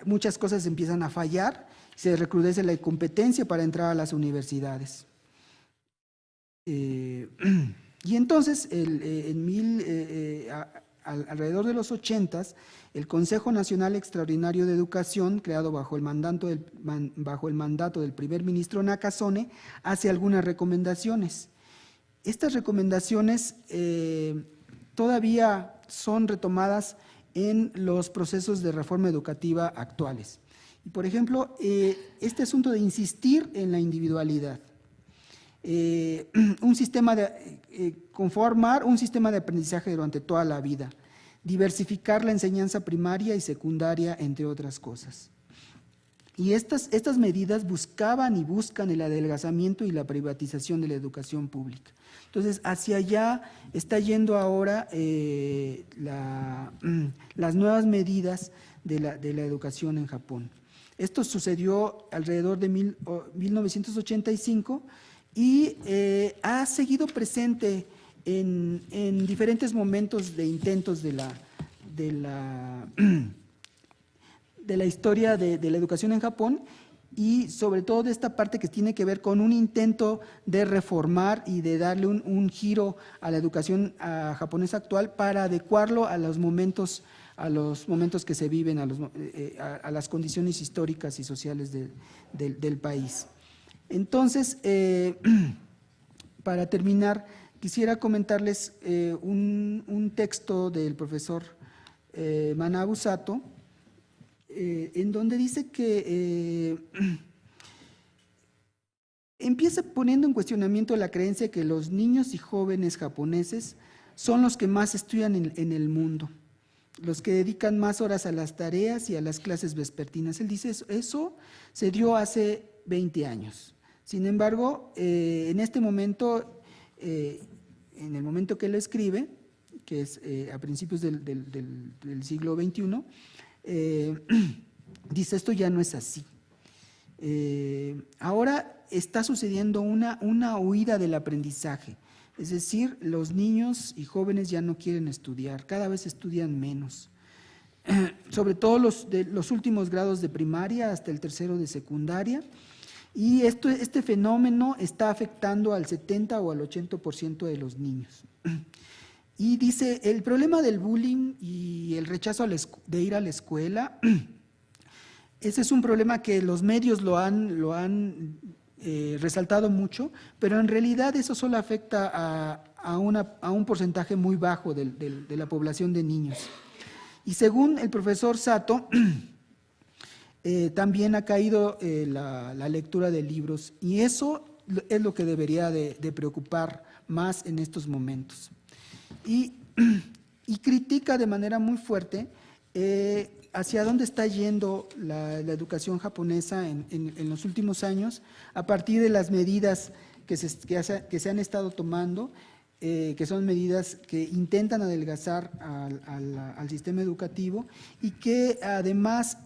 muchas cosas empiezan a fallar, se recrudece la competencia para entrar a las universidades. Y entonces, alrededor de los 80s, el Consejo Nacional Extraordinario de Educación, creado bajo el mandato del primer ministro Nakasone, hace algunas recomendaciones. Estas recomendaciones todavía son retomadas en los procesos de reforma educativa actuales. Y por ejemplo, este asunto de insistir en la individualidad, conformar un sistema de aprendizaje durante toda la vida, diversificar la enseñanza primaria y secundaria, entre otras cosas. Y estas medidas buscaban y buscan el adelgazamiento y la privatización de la educación pública. Entonces, hacia allá está yendo ahora las nuevas medidas de la educación en Japón. Esto sucedió alrededor de 1985 y ha seguido presente en diferentes momentos de intentos de la historia de la educación en Japón y sobre todo de esta parte que tiene que ver con un intento de reformar y de darle un giro a la educación japonesa actual para adecuarlo a los momentos que se viven, a las condiciones históricas y sociales del país. Entonces, para terminar, quisiera comentarles un texto del profesor Manabu Sato, en donde dice que empieza poniendo en cuestionamiento la creencia de que los niños y jóvenes japoneses son los que más estudian en el mundo, los que dedican más horas a las tareas y a las clases vespertinas. Él dice eso se dio hace 20 años. Sin embargo, en este momento, en el momento que él escribe, que es a principios del siglo XXI, dice, esto ya no es así. Ahora está sucediendo una huida del aprendizaje, es decir, los niños y jóvenes ya no quieren estudiar, cada vez estudian menos, sobre todo los últimos grados de primaria hasta el tercero de secundaria, y este fenómeno está afectando al 70 o al 80% de los niños. Y dice, el problema del bullying y el rechazo de ir a la escuela, ese es un problema que los medios lo han resaltado mucho, pero en realidad eso solo afecta a un porcentaje muy bajo de la población de niños. Y según el profesor Sato, también ha caído la lectura de libros, y eso es lo que debería de preocupar más en estos momentos. Y critica de manera muy fuerte hacia dónde está yendo la educación japonesa en los últimos años, a partir de las medidas que se han estado tomando, que son medidas que intentan adelgazar al sistema educativo y que además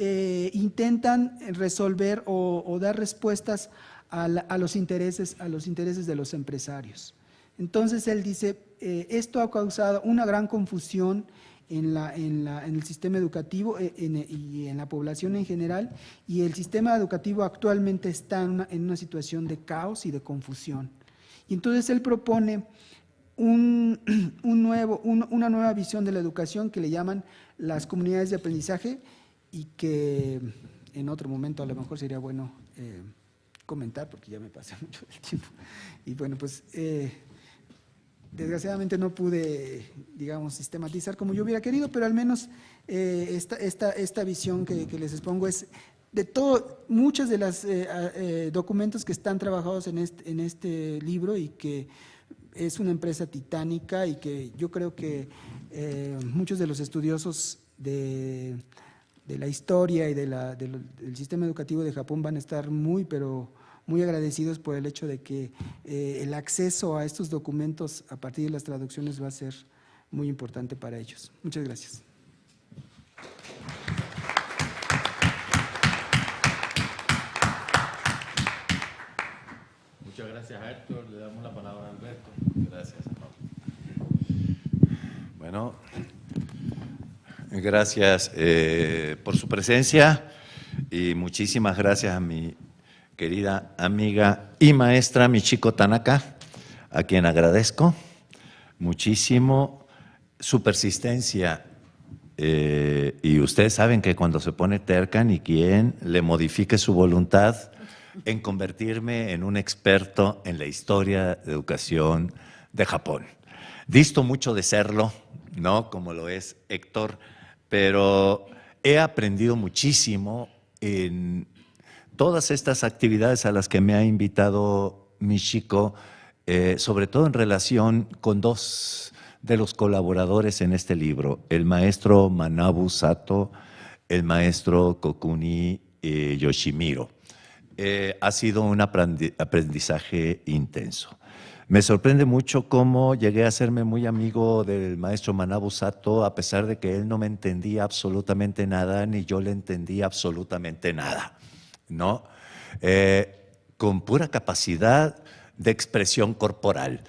intentan resolver o dar respuestas a los intereses de los empresarios. Entonces él dice, esto ha causado una gran confusión en el sistema educativo y en la población en general, y el sistema educativo actualmente está en una situación de caos y de confusión. Y entonces él propone una nueva visión de la educación que le llaman las comunidades de aprendizaje, y que en otro momento a lo mejor sería bueno comentar, porque ya me pasé mucho del tiempo. Y bueno, pues desgraciadamente no pude, digamos, sistematizar como yo hubiera querido, pero al menos esta visión que les expongo es de muchos de los documentos que están trabajados en este libro, y que es una empresa titánica, y que yo creo que muchos de los estudiosos de la historia y del sistema educativo de Japón van a estar pero muy agradecidos por el hecho de que el acceso a estos documentos a partir de las traducciones va a ser muy importante para ellos. Muchas gracias. Muchas gracias a Héctor, le damos la palabra a Alberto. Gracias. Bueno, gracias por su presencia, y muchísimas gracias a mi querida amiga y maestra Michiko Tanaka, a quien agradezco muchísimo su persistencia. Y ustedes saben que cuando se pone terca, ni quien le modifique su voluntad en convertirme en un experto en la historia de educación de Japón. Disto mucho de serlo, ¿no? Como lo es Héctor, pero he aprendido muchísimo en todas estas actividades a las que me ha invitado Michiko, sobre todo en relación con dos de los colaboradores en este libro, el maestro Manabu Sato, el maestro Kokuni Yoshimiro. Ha sido un aprendizaje intenso. Me sorprende mucho cómo llegué a hacerme muy amigo del maestro Manabu Sato, a pesar de que él no me entendía absolutamente nada, ni yo le entendía absolutamente nada, ¿no? Con pura capacidad de expresión corporal.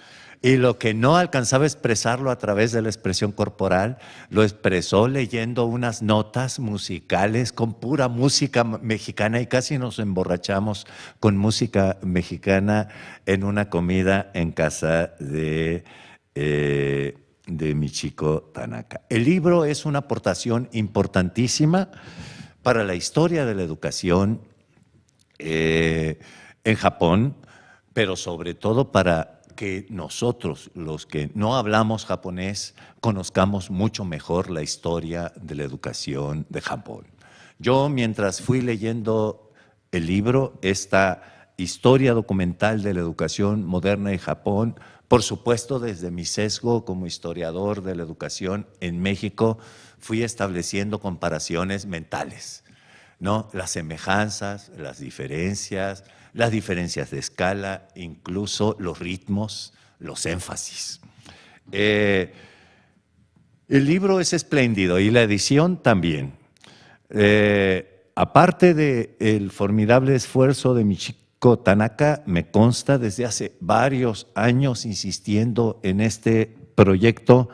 Y lo que no alcanzaba a expresarlo a través de la expresión corporal, lo expresó leyendo unas notas musicales con pura música mexicana, y casi nos emborrachamos con música mexicana en una comida en casa de Michiko Tanaka. El libro es una aportación importantísima para la historia de la educación en Japón, pero sobre todo para que nosotros, los que no hablamos japonés, conozcamos mucho mejor la historia de la educación de Japón. Yo, mientras fui leyendo el libro, esta historia documental de la educación moderna en Japón, por supuesto desde mi sesgo como historiador de la educación en México, fui estableciendo comparaciones mentales, ¿no? Las semejanzas, las diferencias, las diferencias de escala, incluso los ritmos, los énfasis. El libro es espléndido y la edición también. Aparte del formidable esfuerzo de Michiko Tanaka, me consta desde hace varios años insistiendo en este proyecto,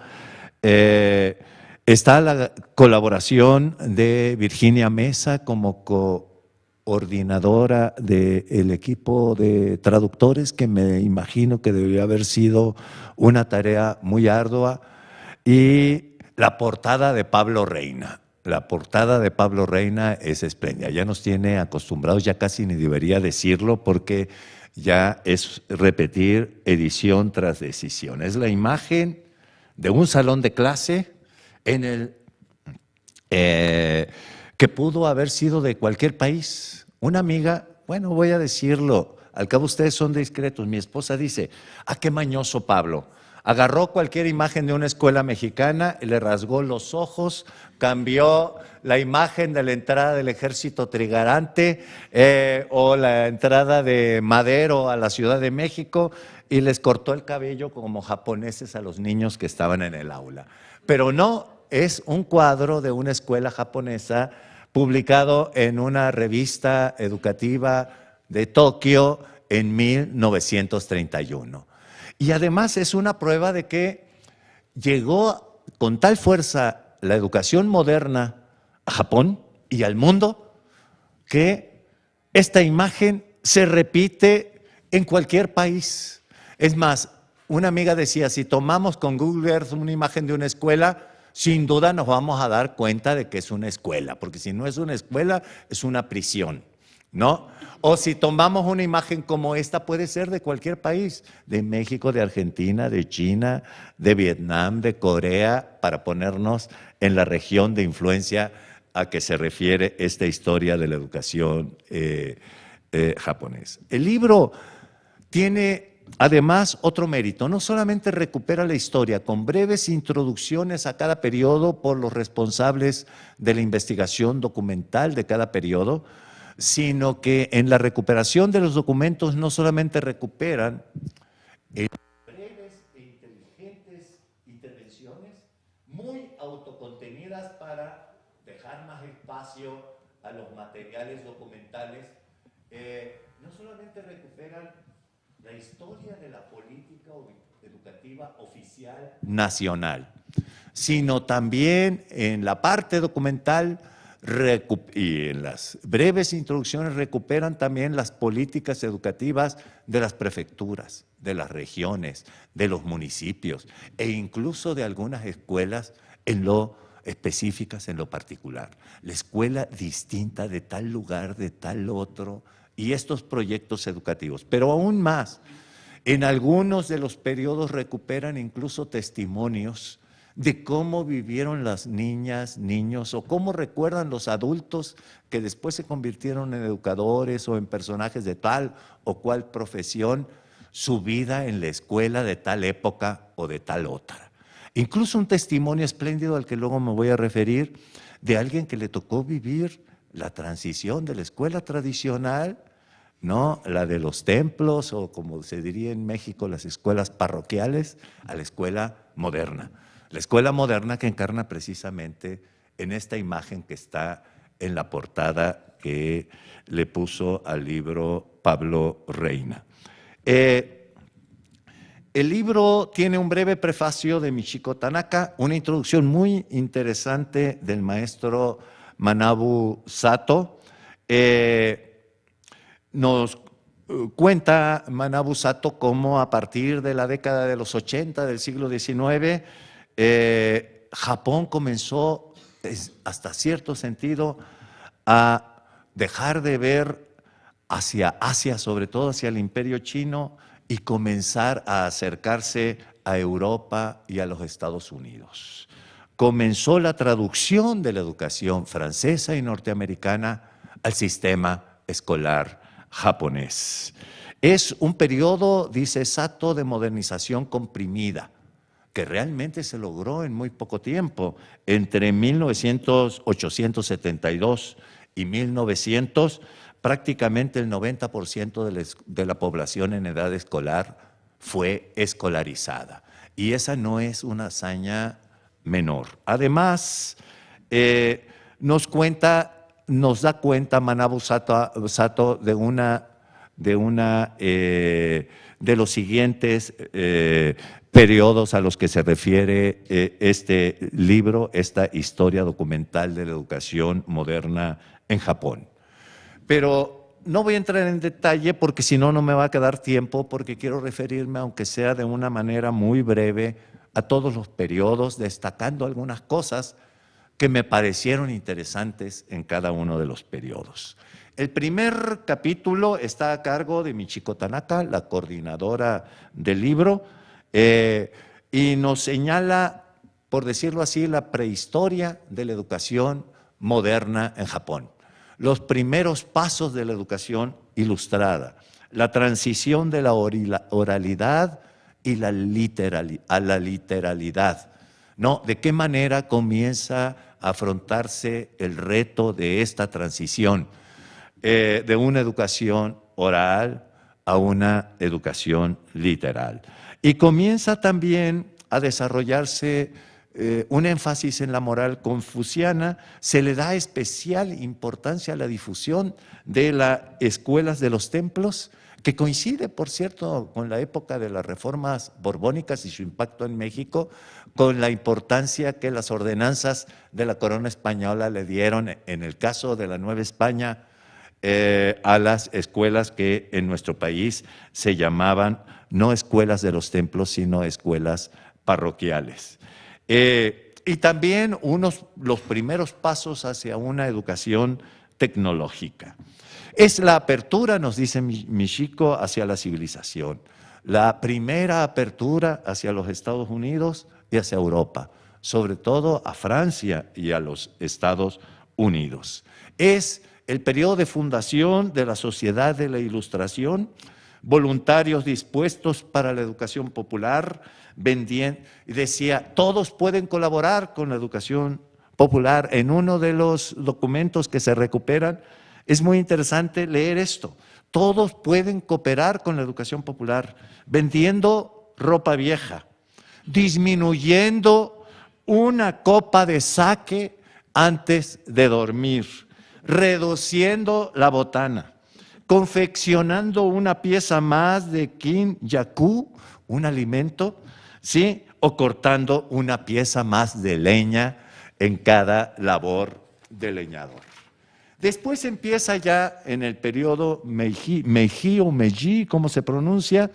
está la colaboración de Virginia Mesa como coordinadora del equipo de traductores, que me imagino que debería haber sido una tarea muy ardua, y la portada de Pablo Reina. La portada de Pablo Reina es espléndida, ya nos tiene acostumbrados, ya casi ni debería decirlo porque ya es repetir edición tras decisión. Es la imagen de un salón de clase en el que pudo haber sido de cualquier país. Una amiga, bueno, voy a decirlo, al cabo ustedes son discretos, mi esposa dice, ¡ah, qué mañoso Pablo! Agarró cualquier imagen de una escuela mexicana, le rasgó los ojos, cambió la imagen de la entrada del ejército trigarante o la entrada de Madero a la Ciudad de México y les cortó el cabello como japoneses a los niños que estaban en el aula. Pero no, es un cuadro de una escuela japonesa publicado en una revista educativa de Tokio en 1931. Y además es una prueba de que llegó con tal fuerza la educación moderna a Japón y al mundo que esta imagen se repite en cualquier país. Es más, una amiga decía, si tomamos con Google Earth una imagen de una escuela, sin duda nos vamos a dar cuenta de que es una escuela, porque si no es una escuela, es una prisión, ¿no? O si tomamos una imagen como esta, puede ser de cualquier país, de México, de Argentina, de China, de Vietnam, de Corea, para ponernos en la región de influencia a que se refiere esta historia de la educación japonesa. El libro tiene además otro mérito, no solamente recupera la historia con breves introducciones a cada periodo por los responsables de la investigación documental de cada periodo, sino que en la recuperación de los documentos no solamente recuperan breves e inteligentes intervenciones muy autocontenidas para dejar más espacio a los materiales documentales, no solamente recuperan la historia de la política educativa oficial nacional, sino también en la parte documental y en las breves introducciones recuperan también las políticas educativas de las prefecturas, de las regiones, de los municipios e incluso de algunas escuelas en lo específicas, en lo particular. La escuela distinta de tal lugar, de tal otro, y estos proyectos educativos. Pero aún más, en algunos de los periodos recuperan incluso testimonios de cómo vivieron las niñas, niños, o cómo recuerdan los adultos que después se convirtieron en educadores o en personajes de tal o cual profesión, su vida en la escuela de tal época o de tal otra. Incluso un testimonio espléndido al que luego me voy a referir, de alguien que le tocó vivir la transición de la escuela tradicional, ¿no?, la de los templos, o como se diría en México, las escuelas parroquiales, a la escuela moderna. La escuela moderna que encarna precisamente en esta imagen que está en la portada que le puso al libro Pablo Reina. El libro tiene un breve prefacio de Michiko Tanaka, una introducción muy interesante del maestro Manabu Sato. Nos cuenta Manabu Sato cómo a partir de la década de los 80 del siglo XIX, Japón comenzó, hasta cierto sentido, a dejar de ver hacia Asia, sobre todo hacia el Imperio Chino, y comenzar a acercarse a Europa y a los Estados Unidos. Comenzó la traducción de la educación francesa y norteamericana al sistema escolar japonés. Es un periodo, dice Sato, de modernización comprimida, que realmente se logró en muy poco tiempo. Entre 1872 y 1900 prácticamente el 90% de la población en edad escolar fue escolarizada. Y esa no es una hazaña menor. Además, nos da cuenta Manabu Sato de los siguientes periodos a los que se refiere este libro, esta historia documental de la educación moderna en Japón. Pero no voy a entrar en detalle porque si no, no me va a quedar tiempo, porque quiero referirme, aunque sea de una manera muy breve, a todos los periodos, destacando algunas cosas que me parecieron interesantes en cada uno de los periodos. El primer capítulo está a cargo de Michiko Tanaka, la coordinadora del libro, y nos señala, por decirlo así, la prehistoria de la educación moderna en Japón. Los primeros pasos de la educación ilustrada, la transición de la oralidad y a la literalidad, ¿no? ¿De qué manera comienza a afrontarse el reto de esta transición de una educación oral a una educación literal? Y comienza también a desarrollarse un énfasis en la moral confuciana. Se le da especial importancia a la difusión de las escuelas de los templos, que coincide, por cierto, con la época de las reformas borbónicas y su impacto en México, con la importancia que las ordenanzas de la corona española le dieron, en el caso de la Nueva España, a las escuelas que en nuestro país se llamaban no escuelas de los templos, sino escuelas parroquiales. Y también los primeros pasos hacia una educación tecnológica. Es la apertura, nos dice Michiko, hacia la civilización. La primera apertura hacia los Estados Unidos y hacia Europa, sobre todo a Francia y a los Estados Unidos. Es el periodo de fundación de la Sociedad de la Ilustración, voluntarios dispuestos para la educación popular, y decía, todos pueden colaborar con la educación popular. En uno de los documentos que se recuperan, es muy interesante leer esto. Todos pueden cooperar con la educación popular, vendiendo ropa vieja, disminuyendo una copa de sake antes de dormir, reduciendo la botana, confeccionando una pieza más de kin-yaku, un alimento, ¿sí? O cortando una pieza más de leña en cada labor de leñador. Después empieza ya en el periodo Meiji o Meiji, ¿cómo se pronuncia?,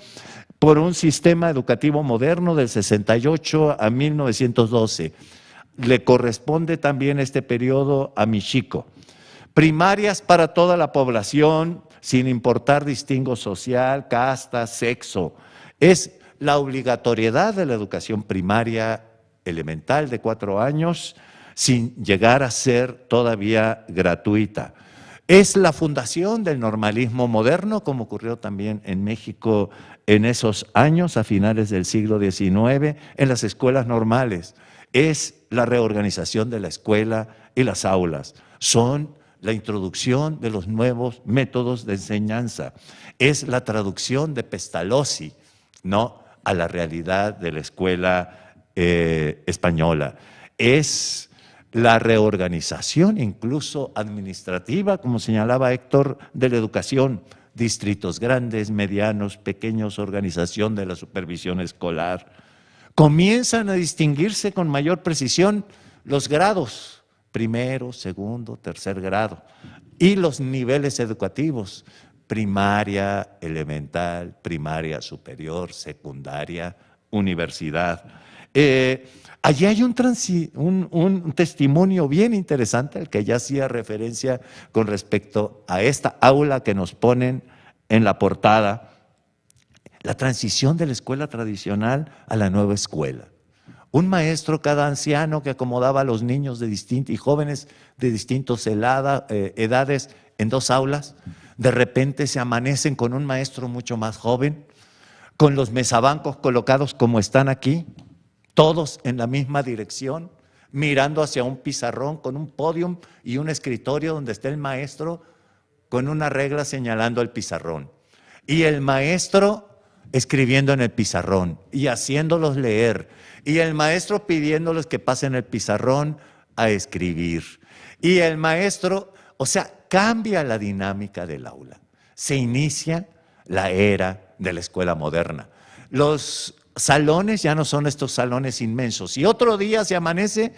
por un sistema educativo moderno del 68 a 1912. Le corresponde también este periodo a Michiko. Primarias para toda la población, sin importar distingo social, casta, sexo. Es la obligatoriedad de la educación primaria elemental de 4 años, sin llegar a ser todavía gratuita. Es la fundación del normalismo moderno, como ocurrió también en México en esos años, a finales del siglo XIX, en las escuelas normales. Es la reorganización de la escuela y las aulas. Son la introducción de los nuevos métodos de enseñanza. Es la traducción de Pestalozzi, ¿no?, a la realidad de la escuela española. Es la reorganización incluso administrativa, como señalaba Héctor, de la educación, distritos grandes, medianos, pequeños, organización de la supervisión escolar. Comienzan a distinguirse con mayor precisión los grados, primero, segundo, tercer grado, y los niveles educativos, primaria, elemental, primaria superior, secundaria, universidad. Allí hay un testimonio bien interesante al que ya hacía referencia con respecto a esta aula que nos ponen en la portada, la transición de la escuela tradicional a la nueva escuela. Un maestro, cada anciano que acomodaba a los niños y jóvenes de distintas edades en 2 aulas, de repente se amanecen con un maestro mucho más joven, con los mesabancos colocados como están aquí, todos en la misma dirección, mirando hacia un pizarrón con un podium y un escritorio donde está el maestro con una regla señalando el pizarrón. Y el maestro escribiendo en el pizarrón y haciéndolos leer. Y el maestro pidiéndoles que pasen el pizarrón a escribir. Y el maestro, o sea, cambia la dinámica del aula. Se inicia la era de la escuela moderna. Los salones ya no son estos salones inmensos. Y otro día se amanece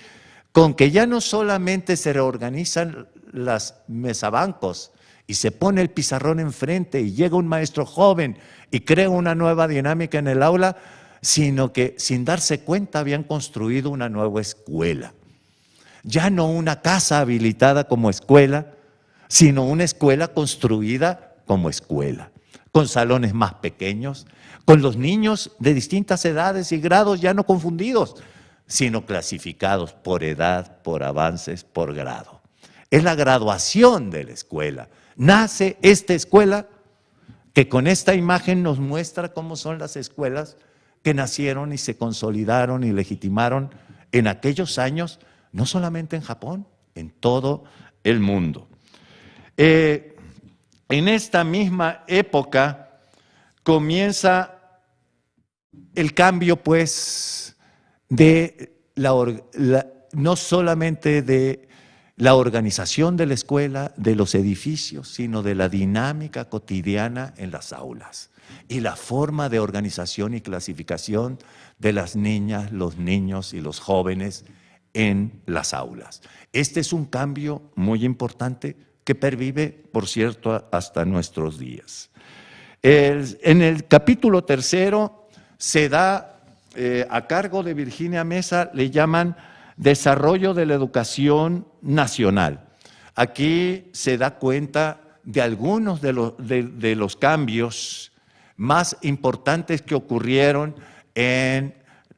con que ya no solamente se reorganizan las mesabancos y se pone el pizarrón enfrente y llega un maestro joven y crea una nueva dinámica en el aula, sino que sin darse cuenta habían construido una nueva escuela. Ya no una casa habilitada como escuela, sino una escuela construida como escuela, con salones más pequeños, con los niños de distintas edades y grados ya no confundidos, sino clasificados por edad, por avances, por grado. Es la graduación de la escuela. Nace esta escuela que con esta imagen nos muestra cómo son las escuelas que nacieron y se consolidaron y legitimaron en aquellos años, no solamente en Japón, en todo el mundo. En esta misma época comienza el cambio, pues, de no solamente de la organización de la escuela, de los edificios, sino de la dinámica cotidiana en las aulas y la forma de organización y clasificación de las niñas, los niños y los jóvenes en las aulas. Este es un cambio muy importante que pervive, por cierto, hasta nuestros días. En el capítulo 3 se da a cargo de Virginia Mesa, le llaman Desarrollo de la Educación Nacional. Aquí se da cuenta de algunos de los cambios más importantes que ocurrieron en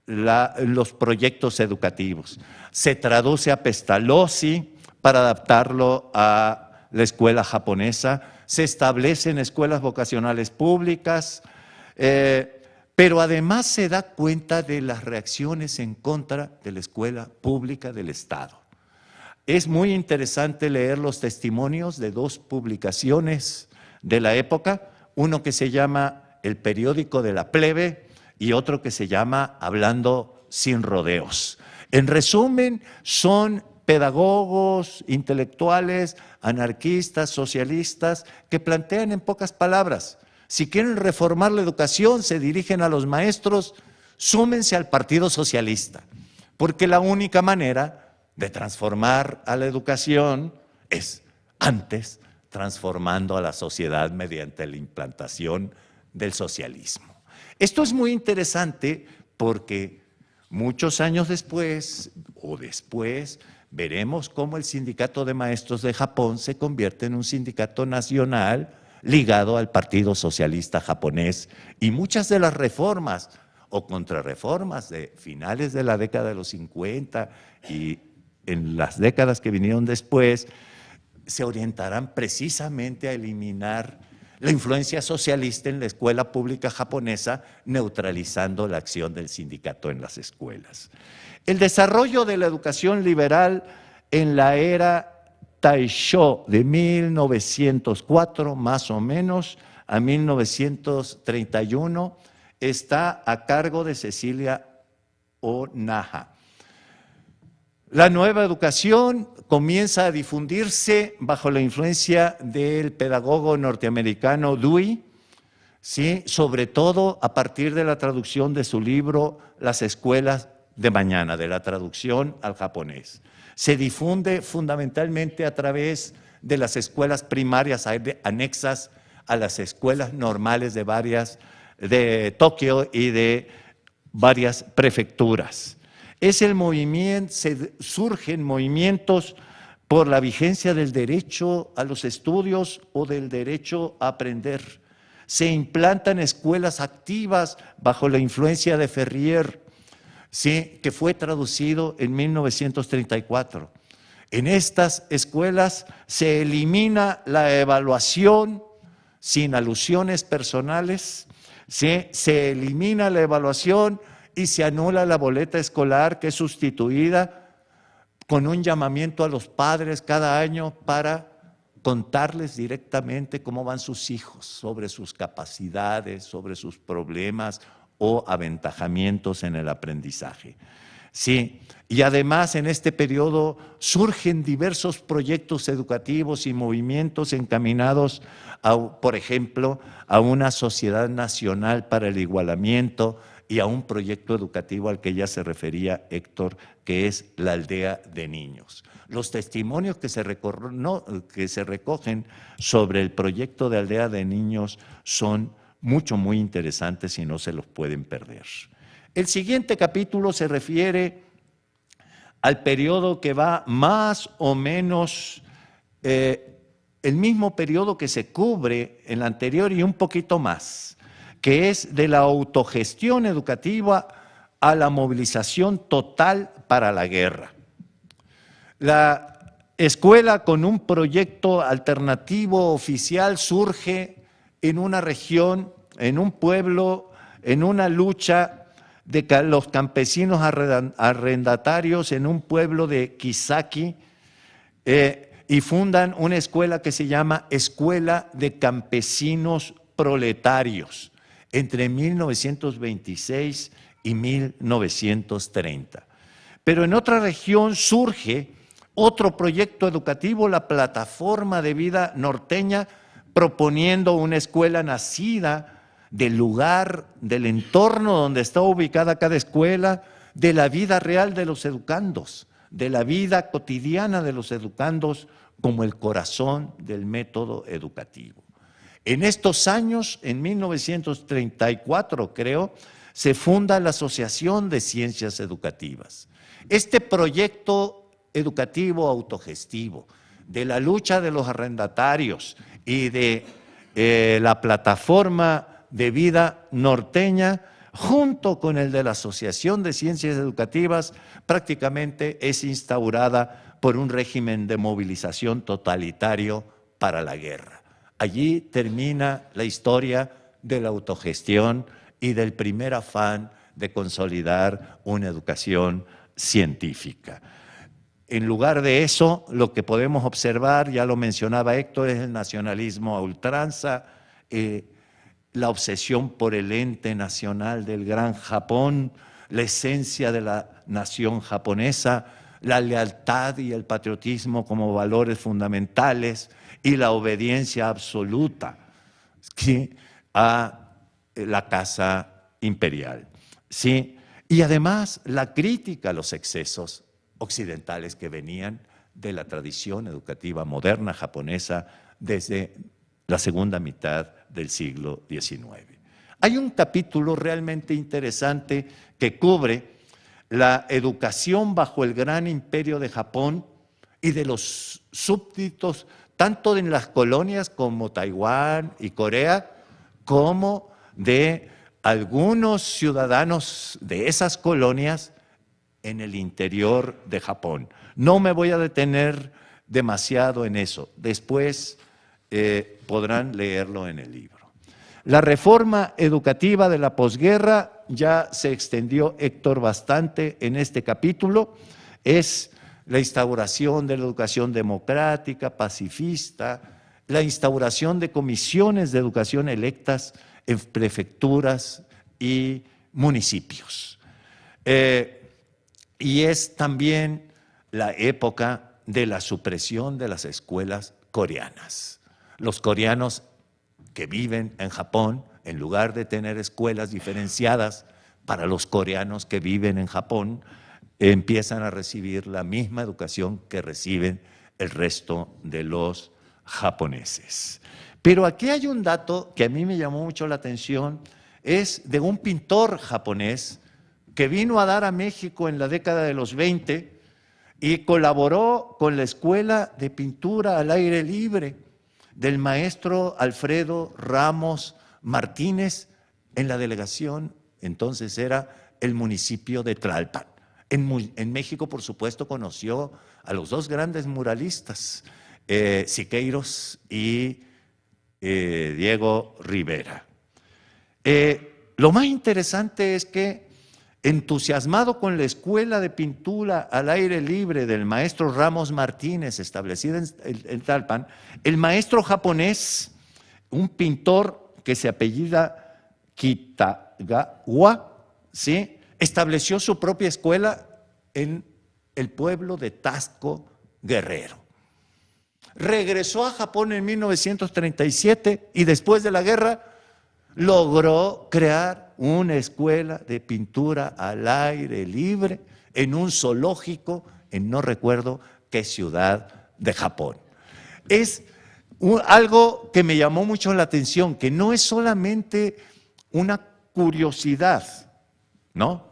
los proyectos educativos. Se traduce a Pestalozzi para adaptarlo a la escuela japonesa, se establecen escuelas vocacionales públicas, pero además se da cuenta de las reacciones en contra de la escuela pública del Estado. Es muy interesante leer los testimonios de dos publicaciones de la época, uno que se llama El Periódico de la Plebe y otro que se llama Hablando sin rodeos. En resumen, son pedagogos, intelectuales, anarquistas, socialistas, que plantean en pocas palabras: si quieren reformar la educación, se dirigen a los maestros, súmense al Partido Socialista, porque la única manera de transformar a la educación es, antes, transformando a la sociedad mediante la implantación del socialismo. Esto es muy interesante porque muchos años después, veremos cómo el Sindicato de Maestros de Japón se convierte en un sindicato nacional ligado al Partido Socialista japonés, y muchas de las reformas o contrarreformas de finales de la década de los 50 y en las décadas que vinieron después se orientarán precisamente a eliminar la influencia socialista en la escuela pública japonesa, neutralizando la acción del sindicato en las escuelas. El desarrollo de la educación liberal en la era Taisho de 1904 más o menos a 1931 está a cargo de Cecilia Onaha. La nueva educación comienza a difundirse bajo la influencia del pedagogo norteamericano Dewey, ¿sí? Sobre todo a partir de la traducción de su libro Las escuelas de mañana, de la traducción al japonés. Se difunde fundamentalmente a través de las escuelas primarias anexas a las escuelas normales de Tokio y de varias prefecturas. Es el movimiento, surgen movimientos por la vigencia del derecho a los estudios o del derecho a aprender. Se implantan escuelas activas bajo la influencia de Ferrier, ¿sí? Que fue traducido en 1934. En estas escuelas se elimina la evaluación sin alusiones personales, ¿sí? Se elimina la evaluación y se anula la boleta escolar, que es sustituida con un llamamiento a los padres cada año para contarles directamente cómo van sus hijos, sobre sus capacidades, sobre sus problemas o aventajamientos en el aprendizaje. Sí, y además en este periodo surgen diversos proyectos educativos y movimientos encaminados, por ejemplo, a una sociedad nacional para el igualamiento y a un proyecto educativo al que ya se refería Héctor, que es la aldea de niños. Los testimonios que se recogen sobre el proyecto de aldea de niños son muy interesantes y no se los pueden perder. El siguiente capítulo se refiere al periodo que va más o menos el mismo periodo que se cubre en la anterior y un poquito más, que es de la autogestión educativa a la movilización total para la guerra. La escuela con un proyecto alternativo oficial surge en una región, en un pueblo, en una lucha de los campesinos arrendatarios en un pueblo de Kisaki, y fundan una escuela que se llama Escuela de Campesinos Proletarios entre 1926 y 1930. Pero en otra región surge otro proyecto educativo, la Plataforma de Vida Norteña, proponiendo una escuela nacida del lugar, del entorno donde está ubicada cada escuela, de la vida real de los educandos, de la vida cotidiana de los educandos como el corazón del método educativo. En estos años, en 1934 creo, se funda la Asociación de Ciencias Educativas. Este proyecto educativo autogestivo, de la lucha de los arrendatarios y de la Plataforma de Vida Norteña, junto con el de la Asociación de Ciencias Educativas, prácticamente es instaurada por un régimen de movilización totalitario para la guerra. Allí termina la historia de la autogestión y del primer afán de consolidar una educación científica. En lugar de eso, lo que podemos observar, ya lo mencionaba Héctor, es el nacionalismo a ultranza, la obsesión por el ente nacional del Gran Japón, la esencia de la nación japonesa, la lealtad y el patriotismo como valores fundamentales y la obediencia absoluta a la casa imperial. ¿Sí? Y además la crítica a los excesos occidentales que venían de la tradición educativa moderna japonesa desde la segunda mitad del siglo XIX. Hay un capítulo realmente interesante que cubre la educación bajo el gran imperio de Japón y de los súbditos, tanto en las colonias como Taiwán y Corea, como de algunos ciudadanos de esas colonias en el interior de Japón. No me voy a detener demasiado en eso. Después podrán leerlo en el libro. La reforma educativa de la posguerra, ya se extendió Héctor bastante en este capítulo, es la instauración de la educación democrática, pacifista, la instauración de comisiones de educación electas en prefecturas y municipios. Y es también la época de la supresión de las escuelas coreanas. Los coreanos que viven en Japón, en lugar de tener escuelas diferenciadas para los coreanos que viven en Japón, empiezan a recibir la misma educación que reciben el resto de los japoneses. Pero aquí hay un dato que a mí me llamó mucho la atención, es de un pintor japonés que vino a dar a México en la década de los 20 y colaboró con la Escuela de Pintura al Aire Libre del maestro Alfredo Ramos Martínez en la delegación, entonces era el municipio de Tlalpan. En México, por supuesto, conoció a los dos grandes muralistas, Siqueiros y Diego Rivera. Lo más interesante es que Entusiasmado con la escuela de pintura al aire libre del maestro Ramos Martínez, establecida en Tlalpan, el maestro japonés, un pintor que se apellida Kitagawa, ¿sí?, estableció su propia escuela en el pueblo de Taxco, Guerrero. Regresó a Japón en 1937 y después de la guerra logró crear una escuela de pintura al aire libre en un zoológico en no recuerdo qué ciudad de Japón. Es algo que me llamó mucho la atención, que no es solamente una curiosidad, ¿no?,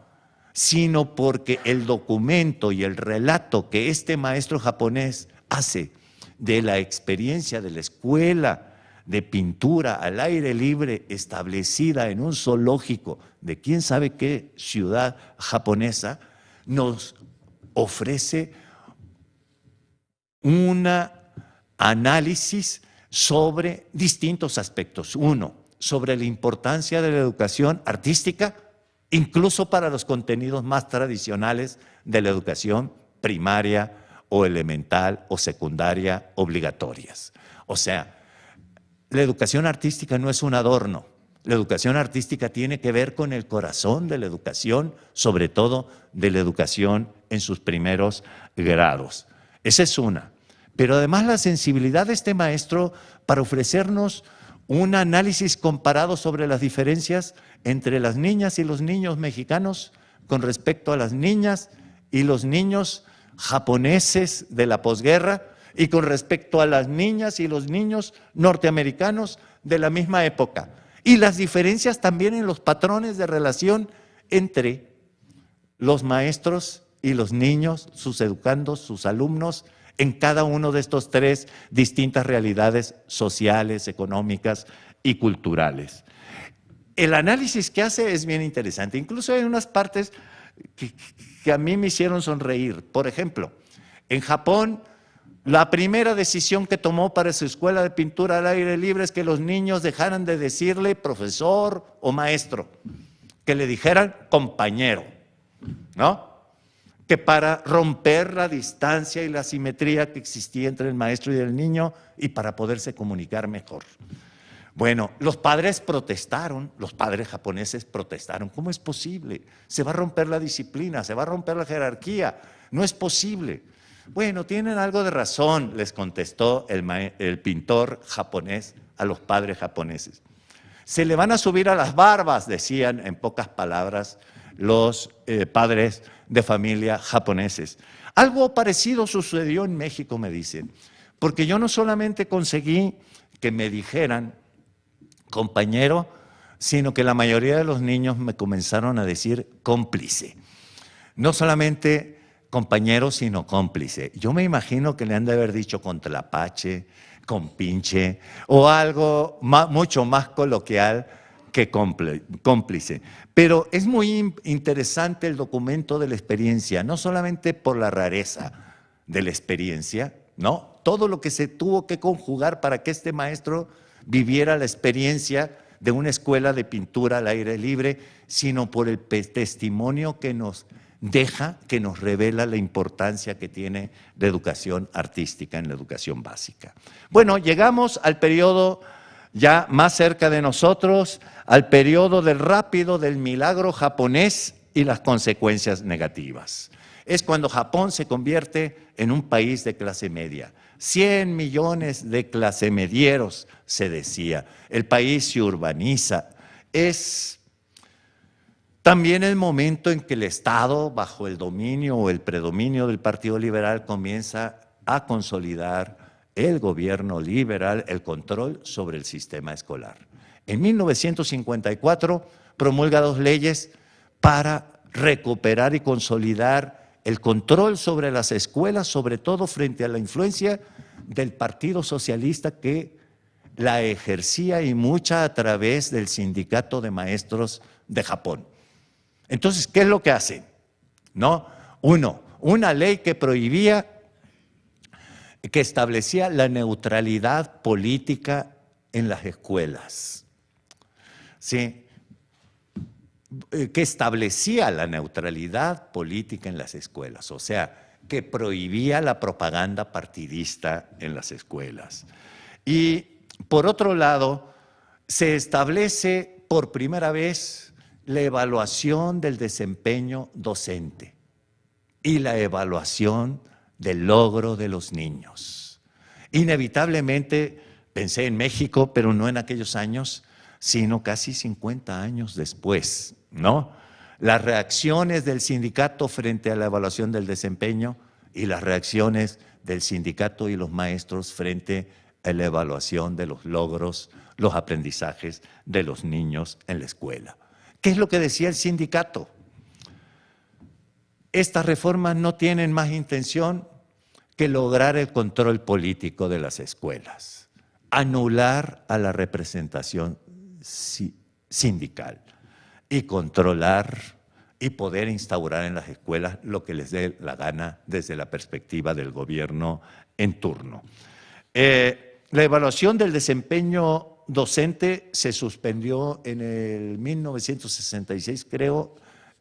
sino porque el documento y el relato que este maestro japonés hace de la experiencia de la escuela de pintura al aire libre establecida en un zoológico de quién sabe qué ciudad japonesa, nos ofrece un análisis sobre distintos aspectos. Uno, sobre la importancia de la educación artística, incluso para los contenidos más tradicionales de la educación primaria o elemental o secundaria obligatorias. O sea, la educación artística no es un adorno. La educación artística tiene que ver con el corazón de la educación, sobre todo de la educación en sus primeros grados. Esa es una. Pero además la sensibilidad de este maestro para ofrecernos un análisis comparado sobre las diferencias entre las niñas y los niños mexicanos con respecto a las niñas y los niños japoneses de la posguerra y con respecto a las niñas y los niños norteamericanos de la misma época. Y las diferencias también en los patrones de relación entre los maestros y los niños, sus educandos, sus alumnos, en cada uno de estos tres distintas realidades sociales, económicas y culturales. El análisis que hace es bien interesante. Incluso hay unas partes que a mí me hicieron sonreír. Por ejemplo, en Japón, la primera decisión que tomó para su escuela de pintura al aire libre es que los niños dejaran de decirle profesor o maestro, que le dijeran compañero, ¿no? Que para romper la distancia y la asimetría que existía entre el maestro y el niño y para poderse comunicar mejor. Bueno, los padres protestaron, los padres japoneses protestaron. ¿Cómo es posible? Se va a romper la disciplina, se va a romper la jerarquía. No es posible. Bueno, tienen algo de razón, les contestó el pintor japonés a los padres japoneses. Se le van a subir a las barbas, decían en pocas palabras los padres de familia japoneses. Algo parecido sucedió en México, me dicen, porque yo no solamente conseguí que me dijeran compañero, sino que la mayoría de los niños me comenzaron a decir cómplice. No solamente compañero, sino cómplice. Yo me imagino que le han de haber dicho con tlapache, con pinche, o algo mucho más coloquial que cómplice. Pero es muy interesante el documento de la experiencia, no solamente por la rareza de la experiencia, ¿no? Todo lo que se tuvo que conjugar para que este maestro viviera la experiencia de una escuela de pintura al aire libre, sino por el testimonio que nos deja, que nos revela la importancia que tiene la educación artística en la educación básica. Bueno, llegamos al periodo ya más cerca de nosotros, al periodo del rápido del milagro japonés y las consecuencias negativas. Es cuando Japón se convierte en un país de clase media. 100 millones de clasemedieros, se decía. El país se urbaniza. Es también el momento en que el Estado, bajo el dominio o el predominio del Partido Liberal, comienza a consolidar el gobierno liberal, el control sobre el sistema escolar. En 1954 promulga 2 leyes para recuperar y consolidar el control sobre las escuelas, sobre todo frente a la influencia del Partido Socialista que la ejercía y mucha a través del Sindicato de Maestros de Japón. Entonces, ¿qué es lo que hacen? ¿No? Una ley que prohibía, que establecía la neutralidad política en las escuelas. ¿Sí? que establecía la neutralidad política en las escuelas, o sea, que prohibía la propaganda partidista en las escuelas. Y, por otro lado, se establece por primera vez la evaluación del desempeño docente y la evaluación del logro de los niños. Inevitablemente, pensé en México, pero no en aquellos años, sino casi 50 años después, ¿no? Las reacciones del sindicato frente a la evaluación del desempeño y las reacciones del sindicato y los maestros frente a la evaluación de los logros, los aprendizajes de los niños en la escuela. ¿Qué es lo que decía el sindicato? Estas reformas no tienen más intención que lograr el control político de las escuelas, anular a la representación sindical y controlar y poder instaurar en las escuelas lo que les dé la gana desde la perspectiva del gobierno en turno. La evaluación del desempeño docente se suspendió en el 1966, creo,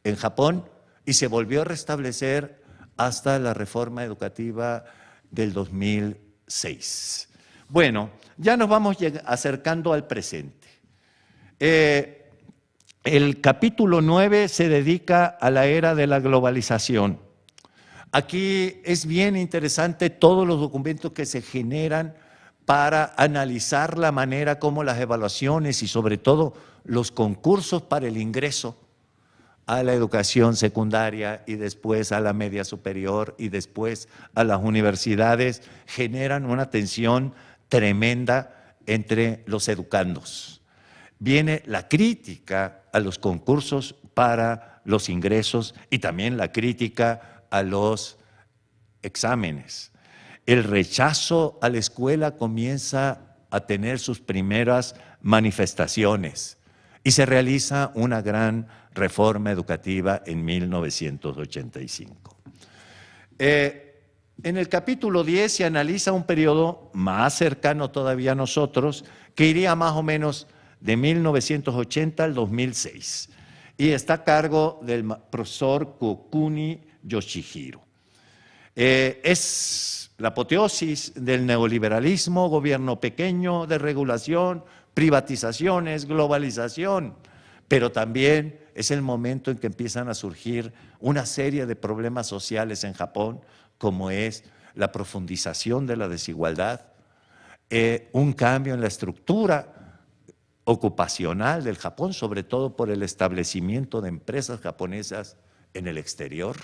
en Japón, y se volvió a restablecer hasta la reforma educativa del 2006. Bueno, ya nos vamos acercando al presente. El capítulo 9 se dedica a la era de la globalización. Aquí es bien interesante todos los documentos que se generan para analizar la manera como las evaluaciones y sobre todo los concursos para el ingreso a la educación secundaria y después a la media superior y después a las universidades generan una tensión tremenda entre los educandos. Viene la crítica a los concursos para los ingresos y también la crítica a los exámenes. El rechazo a la escuela comienza a tener sus primeras manifestaciones y se realiza una gran reforma educativa en 1985. En el capítulo 10 se analiza un periodo más cercano todavía a nosotros, que iría más o menos de 1980 al 2006, y está a cargo del profesor Kokuni Yoshihiro. Es la apoteosis del neoliberalismo, gobierno pequeño, desregulación, privatizaciones, globalización, pero también es el momento en que empiezan a surgir una serie de problemas sociales en Japón, como es la profundización de la desigualdad, un cambio en la estructura ocupacional del Japón, sobre todo por el establecimiento de empresas japonesas en el exterior,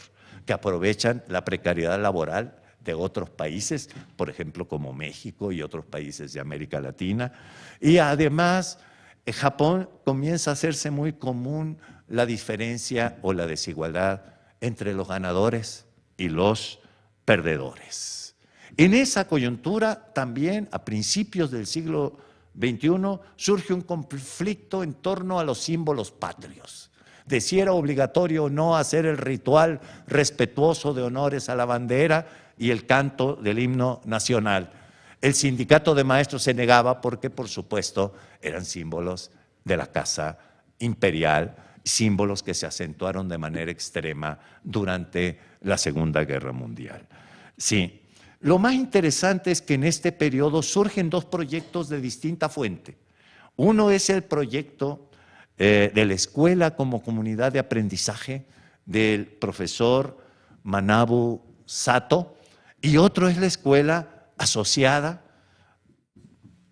que aprovechan la precariedad laboral de otros países, por ejemplo, como México y otros países de América Latina. Y además, en Japón comienza a hacerse muy común la diferencia o la desigualdad entre los ganadores y los perdedores. En esa coyuntura también, a principios del siglo XXI, surge un conflicto en torno a los símbolos patrios, de si era obligatorio o no hacer el ritual respetuoso de honores a la bandera y el canto del himno nacional. El sindicato de maestros se negaba porque, por supuesto, eran símbolos de la casa imperial, símbolos que se acentuaron de manera extrema durante la Segunda Guerra Mundial. Sí. Lo más interesante es que en este periodo surgen dos proyectos de distinta fuente. Uno es el proyecto de la escuela como comunidad de aprendizaje del profesor Manabu Sato, y otro es la escuela asociada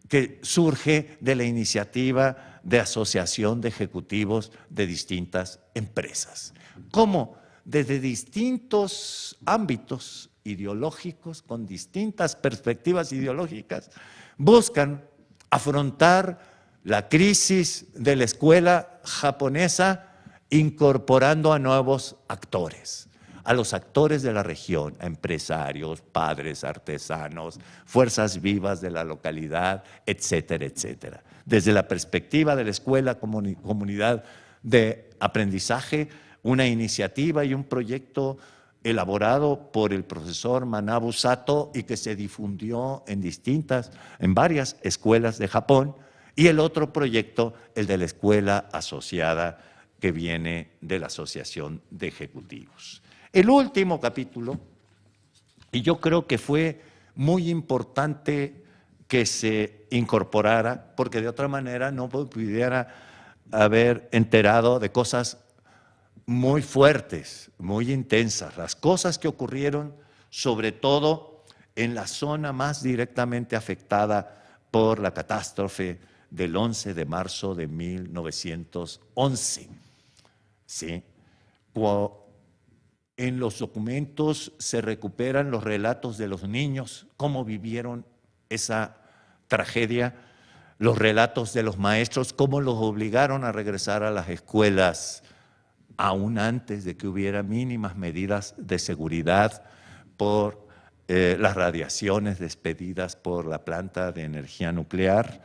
que surge de la iniciativa de asociación de ejecutivos de distintas empresas. ¿Cómo? Desde distintos ámbitos ideológicos, con distintas perspectivas ideológicas, buscan afrontar la crisis de la escuela japonesa incorporando a nuevos actores, a los actores de la región, a empresarios, padres, artesanos, fuerzas vivas de la localidad, etcétera, etcétera. Desde la perspectiva de la escuela como comunidad de aprendizaje, una iniciativa y un proyecto elaborado por el profesor Manabu Sato y que se difundió en varias escuelas de Japón, y el otro proyecto, el de la escuela asociada que viene de la Asociación de Ejecutivos. El último capítulo, y yo creo que fue muy importante que se incorporara, porque de otra manera no pudiera haber enterado de cosas muy fuertes, muy intensas, las cosas que ocurrieron sobre todo en la zona más directamente afectada por la catástrofe del 11 de marzo de 1911. ¿Sí? En los documentos se recuperan los relatos de los niños, cómo vivieron esa tragedia, los relatos de los maestros, cómo los obligaron a regresar a las escuelas, aún antes de que hubiera mínimas medidas de seguridad por las radiaciones despedidas por la planta de energía nuclear,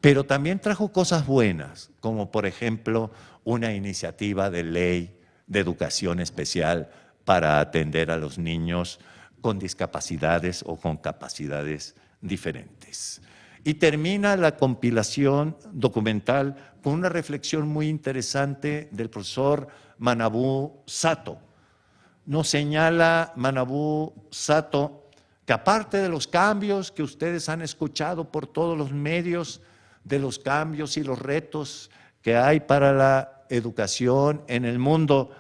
pero también trajo cosas buenas, como por ejemplo una iniciativa de ley de educación especial para atender a los niños con discapacidades o con capacidades diferentes. Y termina la compilación documental con una reflexión muy interesante del profesor Manabu Sato. Nos señala Manabu Sato que aparte de los cambios que ustedes han escuchado por todos los medios, de los cambios y los retos que hay para la educación en el mundo,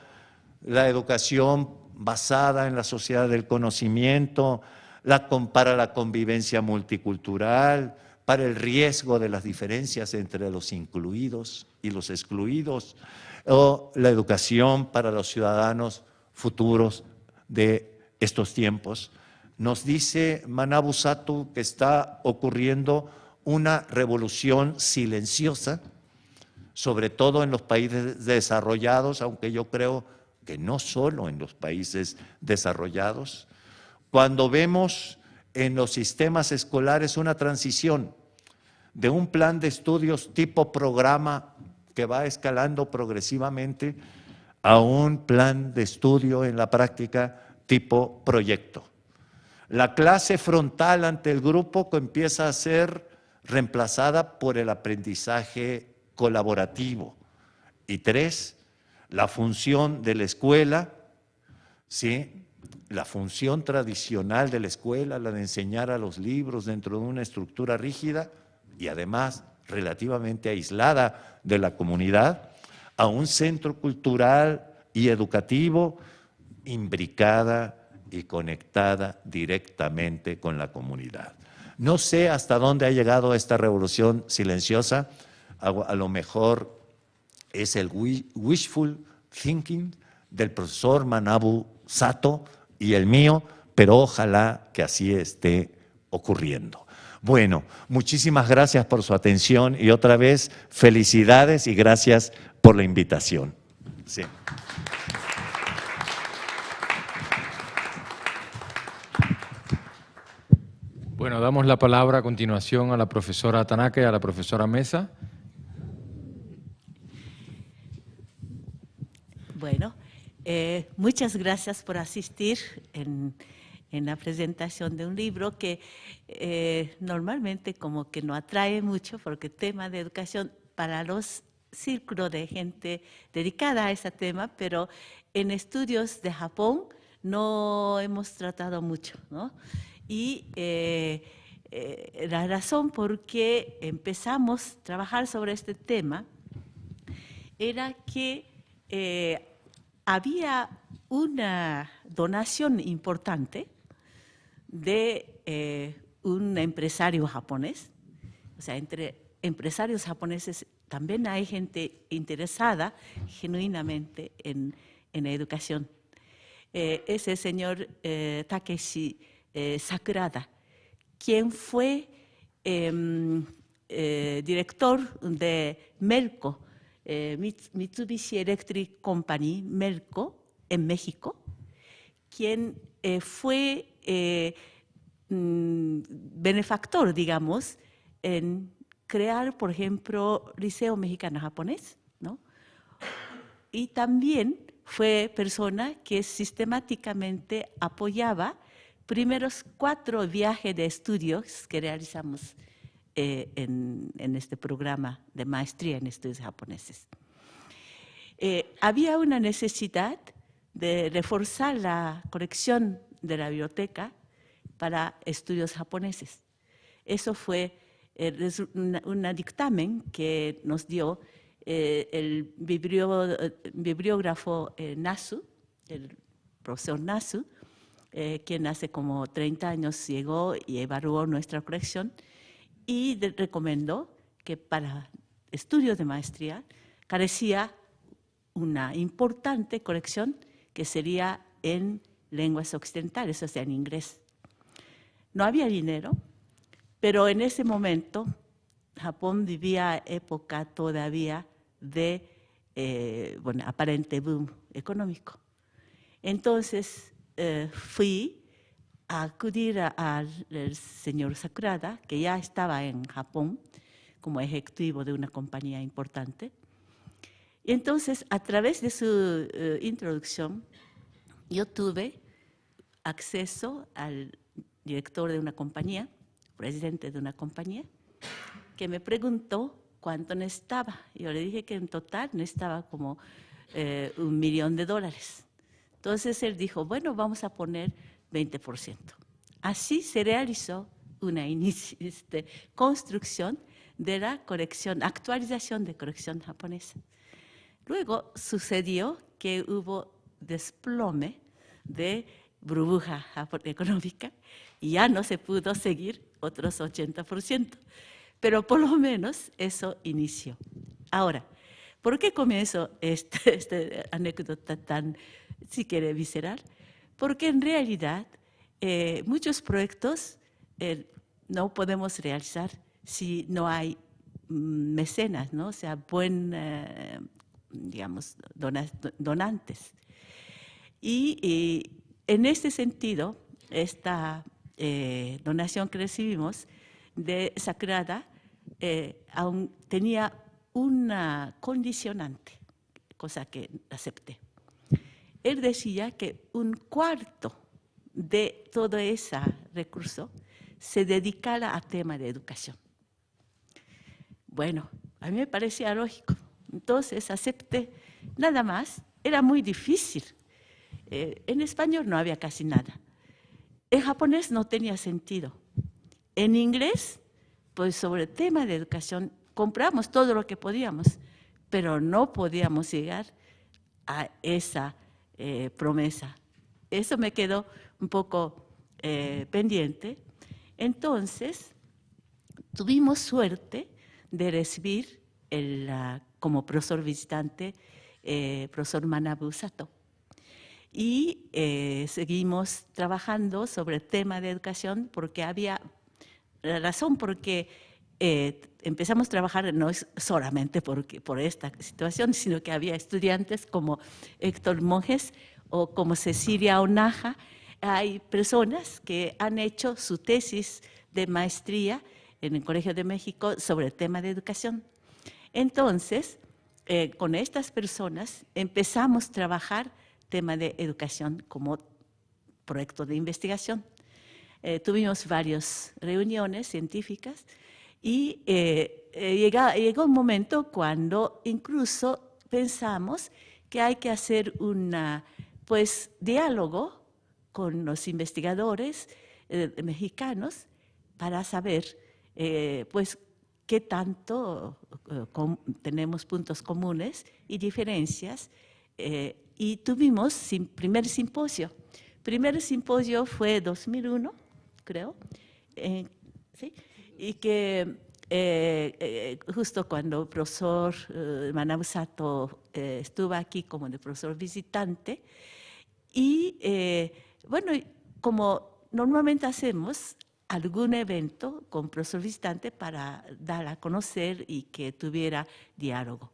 la educación basada en la sociedad del conocimiento, para la convivencia multicultural, para el riesgo de las diferencias entre los incluidos y los excluidos, o la educación para los ciudadanos futuros de estos tiempos. Nos dice Manabu Sato que está ocurriendo una revolución silenciosa, sobre todo en los países desarrollados, aunque yo creo que no solo en los países desarrollados. Cuando vemos en los sistemas escolares una transición de un plan de estudios tipo programa que va escalando progresivamente a un plan de estudio en la práctica tipo proyecto. La clase frontal ante el grupo que empieza a ser reemplazada por el aprendizaje colaborativo. Y 3, la función de la escuela, ¿sí? La función tradicional de la escuela, la de enseñar a los libros dentro de una estructura rígida y además relativamente aislada de la comunidad, a un centro cultural y educativo imbricada y conectada directamente con la comunidad. No sé hasta dónde ha llegado esta revolución silenciosa, a lo mejor es el wishful thinking del profesor Manabu Sato y el mío, pero ojalá que así esté ocurriendo. Bueno, muchísimas gracias por su atención y otra vez felicidades y gracias por la invitación. Sí. Bueno, damos la palabra a continuación a la profesora Tanaka y a la profesora Mesa. Bueno, muchas gracias por asistir en la presentación de un libro que normalmente como que no atrae mucho porque tema de educación para los círculos de gente dedicada a ese tema, pero en estudios de Japón no hemos tratado mucho, ¿no? Y la razón por qué empezamos a trabajar sobre este tema era que había una donación importante de un empresario japonés. O sea, entre empresarios japoneses también hay gente interesada genuinamente en la educación. Es el señor Takeshi Sakurada, quien fue director de Merco, Mitsubishi Electric Company, Merco, en México, quien fue benefactor, digamos, en crear, por ejemplo, Liceo Mexicano Japonés, ¿no? Y también fue persona que sistemáticamente apoyaba primeros 4 viajes de estudios que realizamos en este programa de maestría en estudios japoneses. había una necesidad de reforzar la colección de la biblioteca para estudios japoneses. Eso fue un dictamen que nos dio el bibliógrafo Nasu, el profesor Nasu, quien hace como 30 años llegó y evaluó nuestra colección y recomendó que para estudios de maestría carecía una importante colección que sería en lenguas occidentales, o sea, en inglés. No había dinero, pero en ese momento Japón vivía época todavía de aparente boom económico. Entonces fui a acudir al señor Sakurada, que ya estaba en Japón como ejecutivo de una compañía importante. Y entonces, a través de su introducción, yo tuve acceso al director de una compañía, presidente de una compañía, que me preguntó cuánto necesitaba. Yo le dije que en total necesitaba como $1 millón. Entonces él dijo, bueno, vamos a poner 20%. Así se realizó una construcción de la colección, actualización de colección japonesa. Luego sucedió que hubo desplome de burbuja económica y ya no se pudo seguir otros 80%. Pero por lo menos eso inició. Ahora, ¿por qué comienzo esta anécdota tan, si quiere, visceral? Porque en realidad muchos proyectos no podemos realizar si no hay mecenas, ¿no? O sea, digamos, donantes. Y en este sentido, esta donación que recibimos de Sakurada aún tenía una condicionante, cosa que acepté. Él decía que 1/4 de todo ese recurso se dedicara a tema de educación. Bueno, a mí me parecía lógico. Entonces acepté nada más. Era muy difícil. En español no había casi nada. En japonés no tenía sentido. En inglés, pues sobre el tema de educación, compramos todo lo que podíamos, pero no podíamos llegar a esa promesa. Eso me quedó un poco pendiente. Entonces, tuvimos suerte de recibir como profesor visitante, profesor Manabu Sato. Y seguimos trabajando sobre el tema de educación porque había la razón porque empezamos a trabajar no es solamente por esta situación, sino que había estudiantes como Héctor Monjes o como Cecilia Onaja. Hay personas que han hecho su tesis de maestría en el Colegio de México sobre el tema de educación. Entonces, con estas personas empezamos a trabajar tema de educación como proyecto de investigación. Tuvimos varias reuniones científicas y llegó un momento cuando incluso pensamos que hay que hacer un diálogo con los investigadores mexicanos para saber qué tanto tenemos puntos comunes y diferencias. Y tuvimos primer simposio. Primer simposio fue 2001, creo, ¿sí? Y que justo cuando el profesor Manabu Sato estuvo aquí como de profesor visitante, y bueno, como normalmente hacemos algún evento con profesor visitante para dar a conocer y que tuviera diálogo.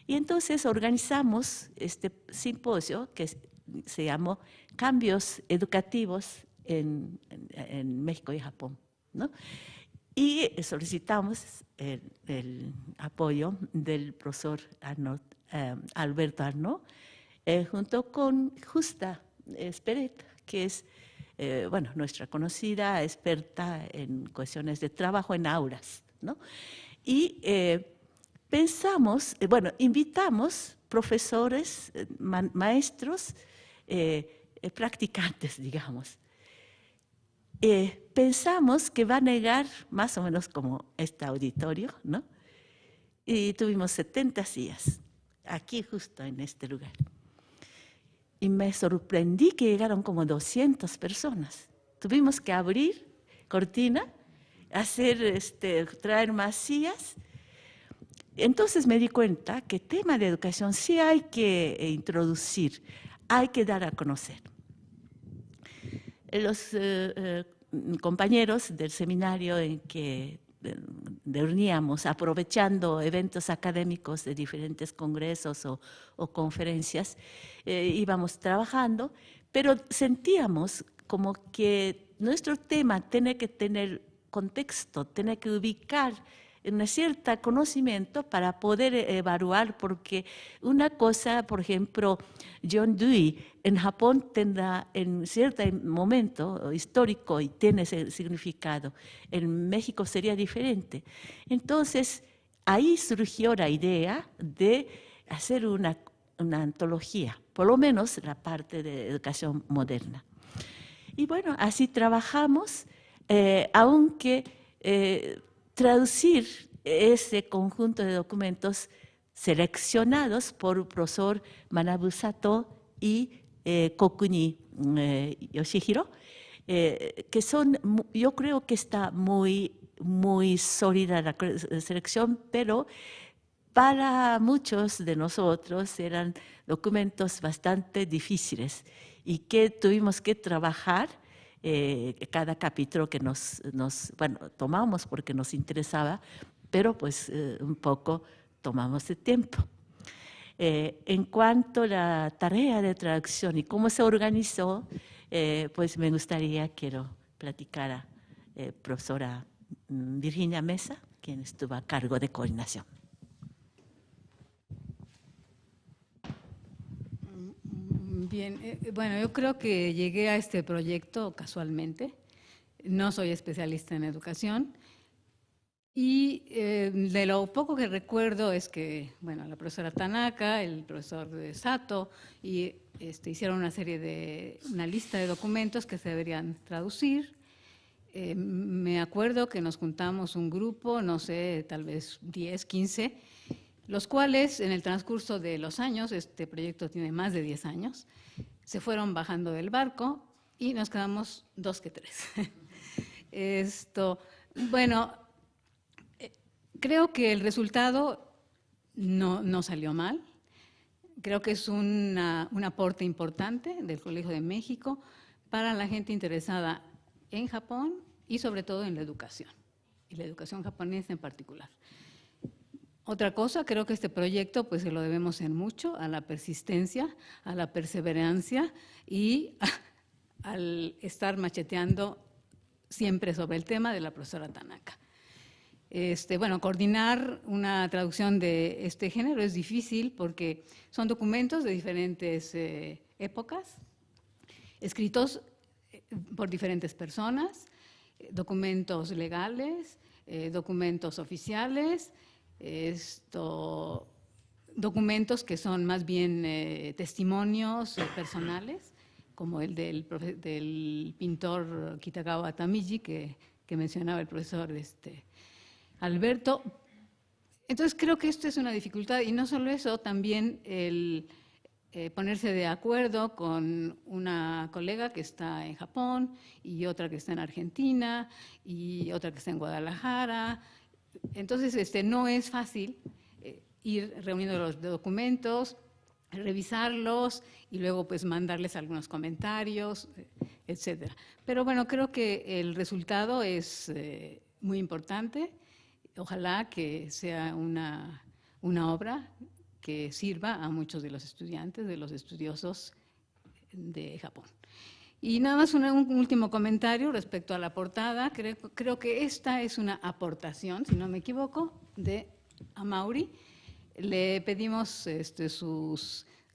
Y entonces organizamos este simposio que se llamó Cambios Educativos en México y Japón, ¿no? Y solicitamos el apoyo del profesor Alberto Arnaud, junto con Justa Esperet, que es nuestra conocida experta en cuestiones de trabajo en aulas, ¿no? Y invitamos profesores, maestros, practicantes, digamos. Pensamos que va a negar más o menos como este auditorio, ¿no? Y tuvimos 70 sillas, aquí justo en este lugar. Y me sorprendí que llegaron como 200 personas. Tuvimos que abrir cortina, traer más sillas. Entonces me di cuenta que el tema de educación sí hay que introducir, hay que dar a conocer. Los compañeros del seminario en que reuníamos, aprovechando eventos académicos de diferentes congresos o conferencias, íbamos trabajando, pero sentíamos como que nuestro tema tiene que tener contexto, tiene que ubicar un cierto conocimiento para poder evaluar, porque una cosa, por ejemplo, John Dewey en Japón tendrá en cierto momento histórico y tiene ese significado. En México sería diferente. Entonces, ahí surgió la idea de hacer una antología, por lo menos la parte de educación moderna. Y bueno, así trabajamos, aunque traducir ese conjunto de documentos seleccionados por el profesor Manabu Sato y Kokuni Yoshihiro, que son, yo creo que está muy sólida la selección, pero para muchos de nosotros eran documentos bastante difíciles y que tuvimos que trabajar cada capítulo que bueno, tomamos porque nos interesaba, pero pues un poco tomamos el tiempo. En cuanto a la tarea de traducción y cómo se organizó, pues me gustaría, quiero platicar a profesora Virginia Mesa, quien estuvo a cargo de coordinación. Bien, bueno, yo creo que llegué a este proyecto casualmente. No soy especialista en educación y de lo poco que recuerdo es que, bueno, la profesora Tanaka, el profesor Sato hicieron una lista de documentos que se deberían traducir. Me acuerdo que nos juntamos un grupo, no sé, tal vez 10, 15, los cuales en el transcurso de los años, este proyecto tiene más de 10 años, se fueron bajando del barco y nos quedamos 2 que 3. Bueno, creo que el resultado no salió mal. Creo que es un aporte importante del Colegio de México para la gente interesada en Japón y sobre todo en la educación, y la educación japonesa en particular. Otra cosa, creo que este proyecto pues se lo debemos en mucho a la persistencia, a la perseverancia y al estar macheteando siempre sobre el tema de la profesora Tanaka. Bueno, coordinar una traducción de este género es difícil porque son documentos de diferentes épocas, escritos por diferentes personas, documentos legales, documentos oficiales, documentos que son más bien testimonios personales, como el del pintor Kitagawa Tamiji que mencionaba el profesor Alberto. Entonces creo que esto es una dificultad y no solo eso, también el ponerse de acuerdo con una colega que está en Japón y otra que está en Argentina y otra que está en Guadalajara. Entonces no es fácil ir reuniendo los documentos, revisarlos y luego pues mandarles algunos comentarios, etcétera. Pero bueno, creo que el resultado es muy importante. Ojalá que sea una obra que sirva a muchos de los estudiantes, de los estudiosos de Japón. Y nada más un último comentario respecto a la portada. Creo que esta es una aportación, si no me equivoco, de Amauri. Le pedimos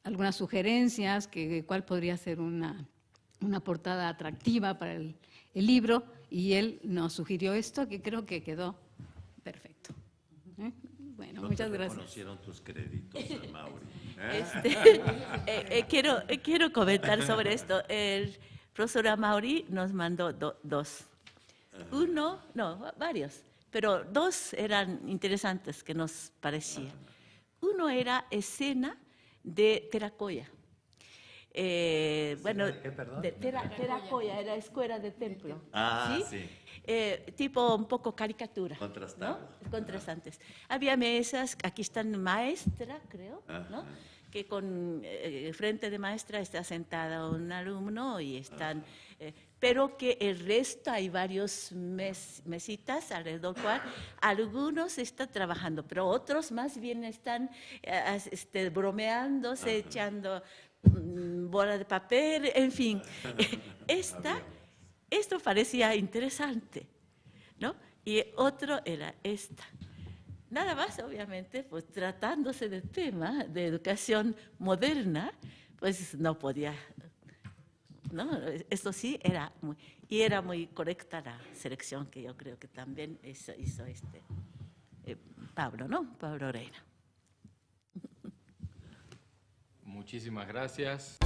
algunas sugerencias, cuál podría ser una portada atractiva para el libro, y él nos sugirió esto, que creo que quedó perfecto. Bueno, muchas gracias. ¿Conocieron tus créditos, Amauri? Quiero comentar sobre esto. El profesor Amaury nos mandó dos. Varios, pero dos eran interesantes que nos parecía. Uno era escena de Teracoya. De Teracoya, era escuela de templo. Sí. Tipo un poco caricatura. Contrastado. ¿No? Contrastantes. Había mesas, aquí están maestra, creo, ¿no? Que con frente de maestra está sentada un alumno y están, pero que el resto hay varios mesitas alrededor del cual algunos están trabajando, pero otros más bien están bromeándose, echando bola de papel, en fin. Esto parecía interesante, ¿no? Y otro era esta. Nada más, obviamente, pues tratándose del tema de educación moderna, pues no podía, ¿no? Esto sí era muy correcta la selección que yo creo que también hizo Pablo, ¿no? Pablo Reina. Muchísimas gracias.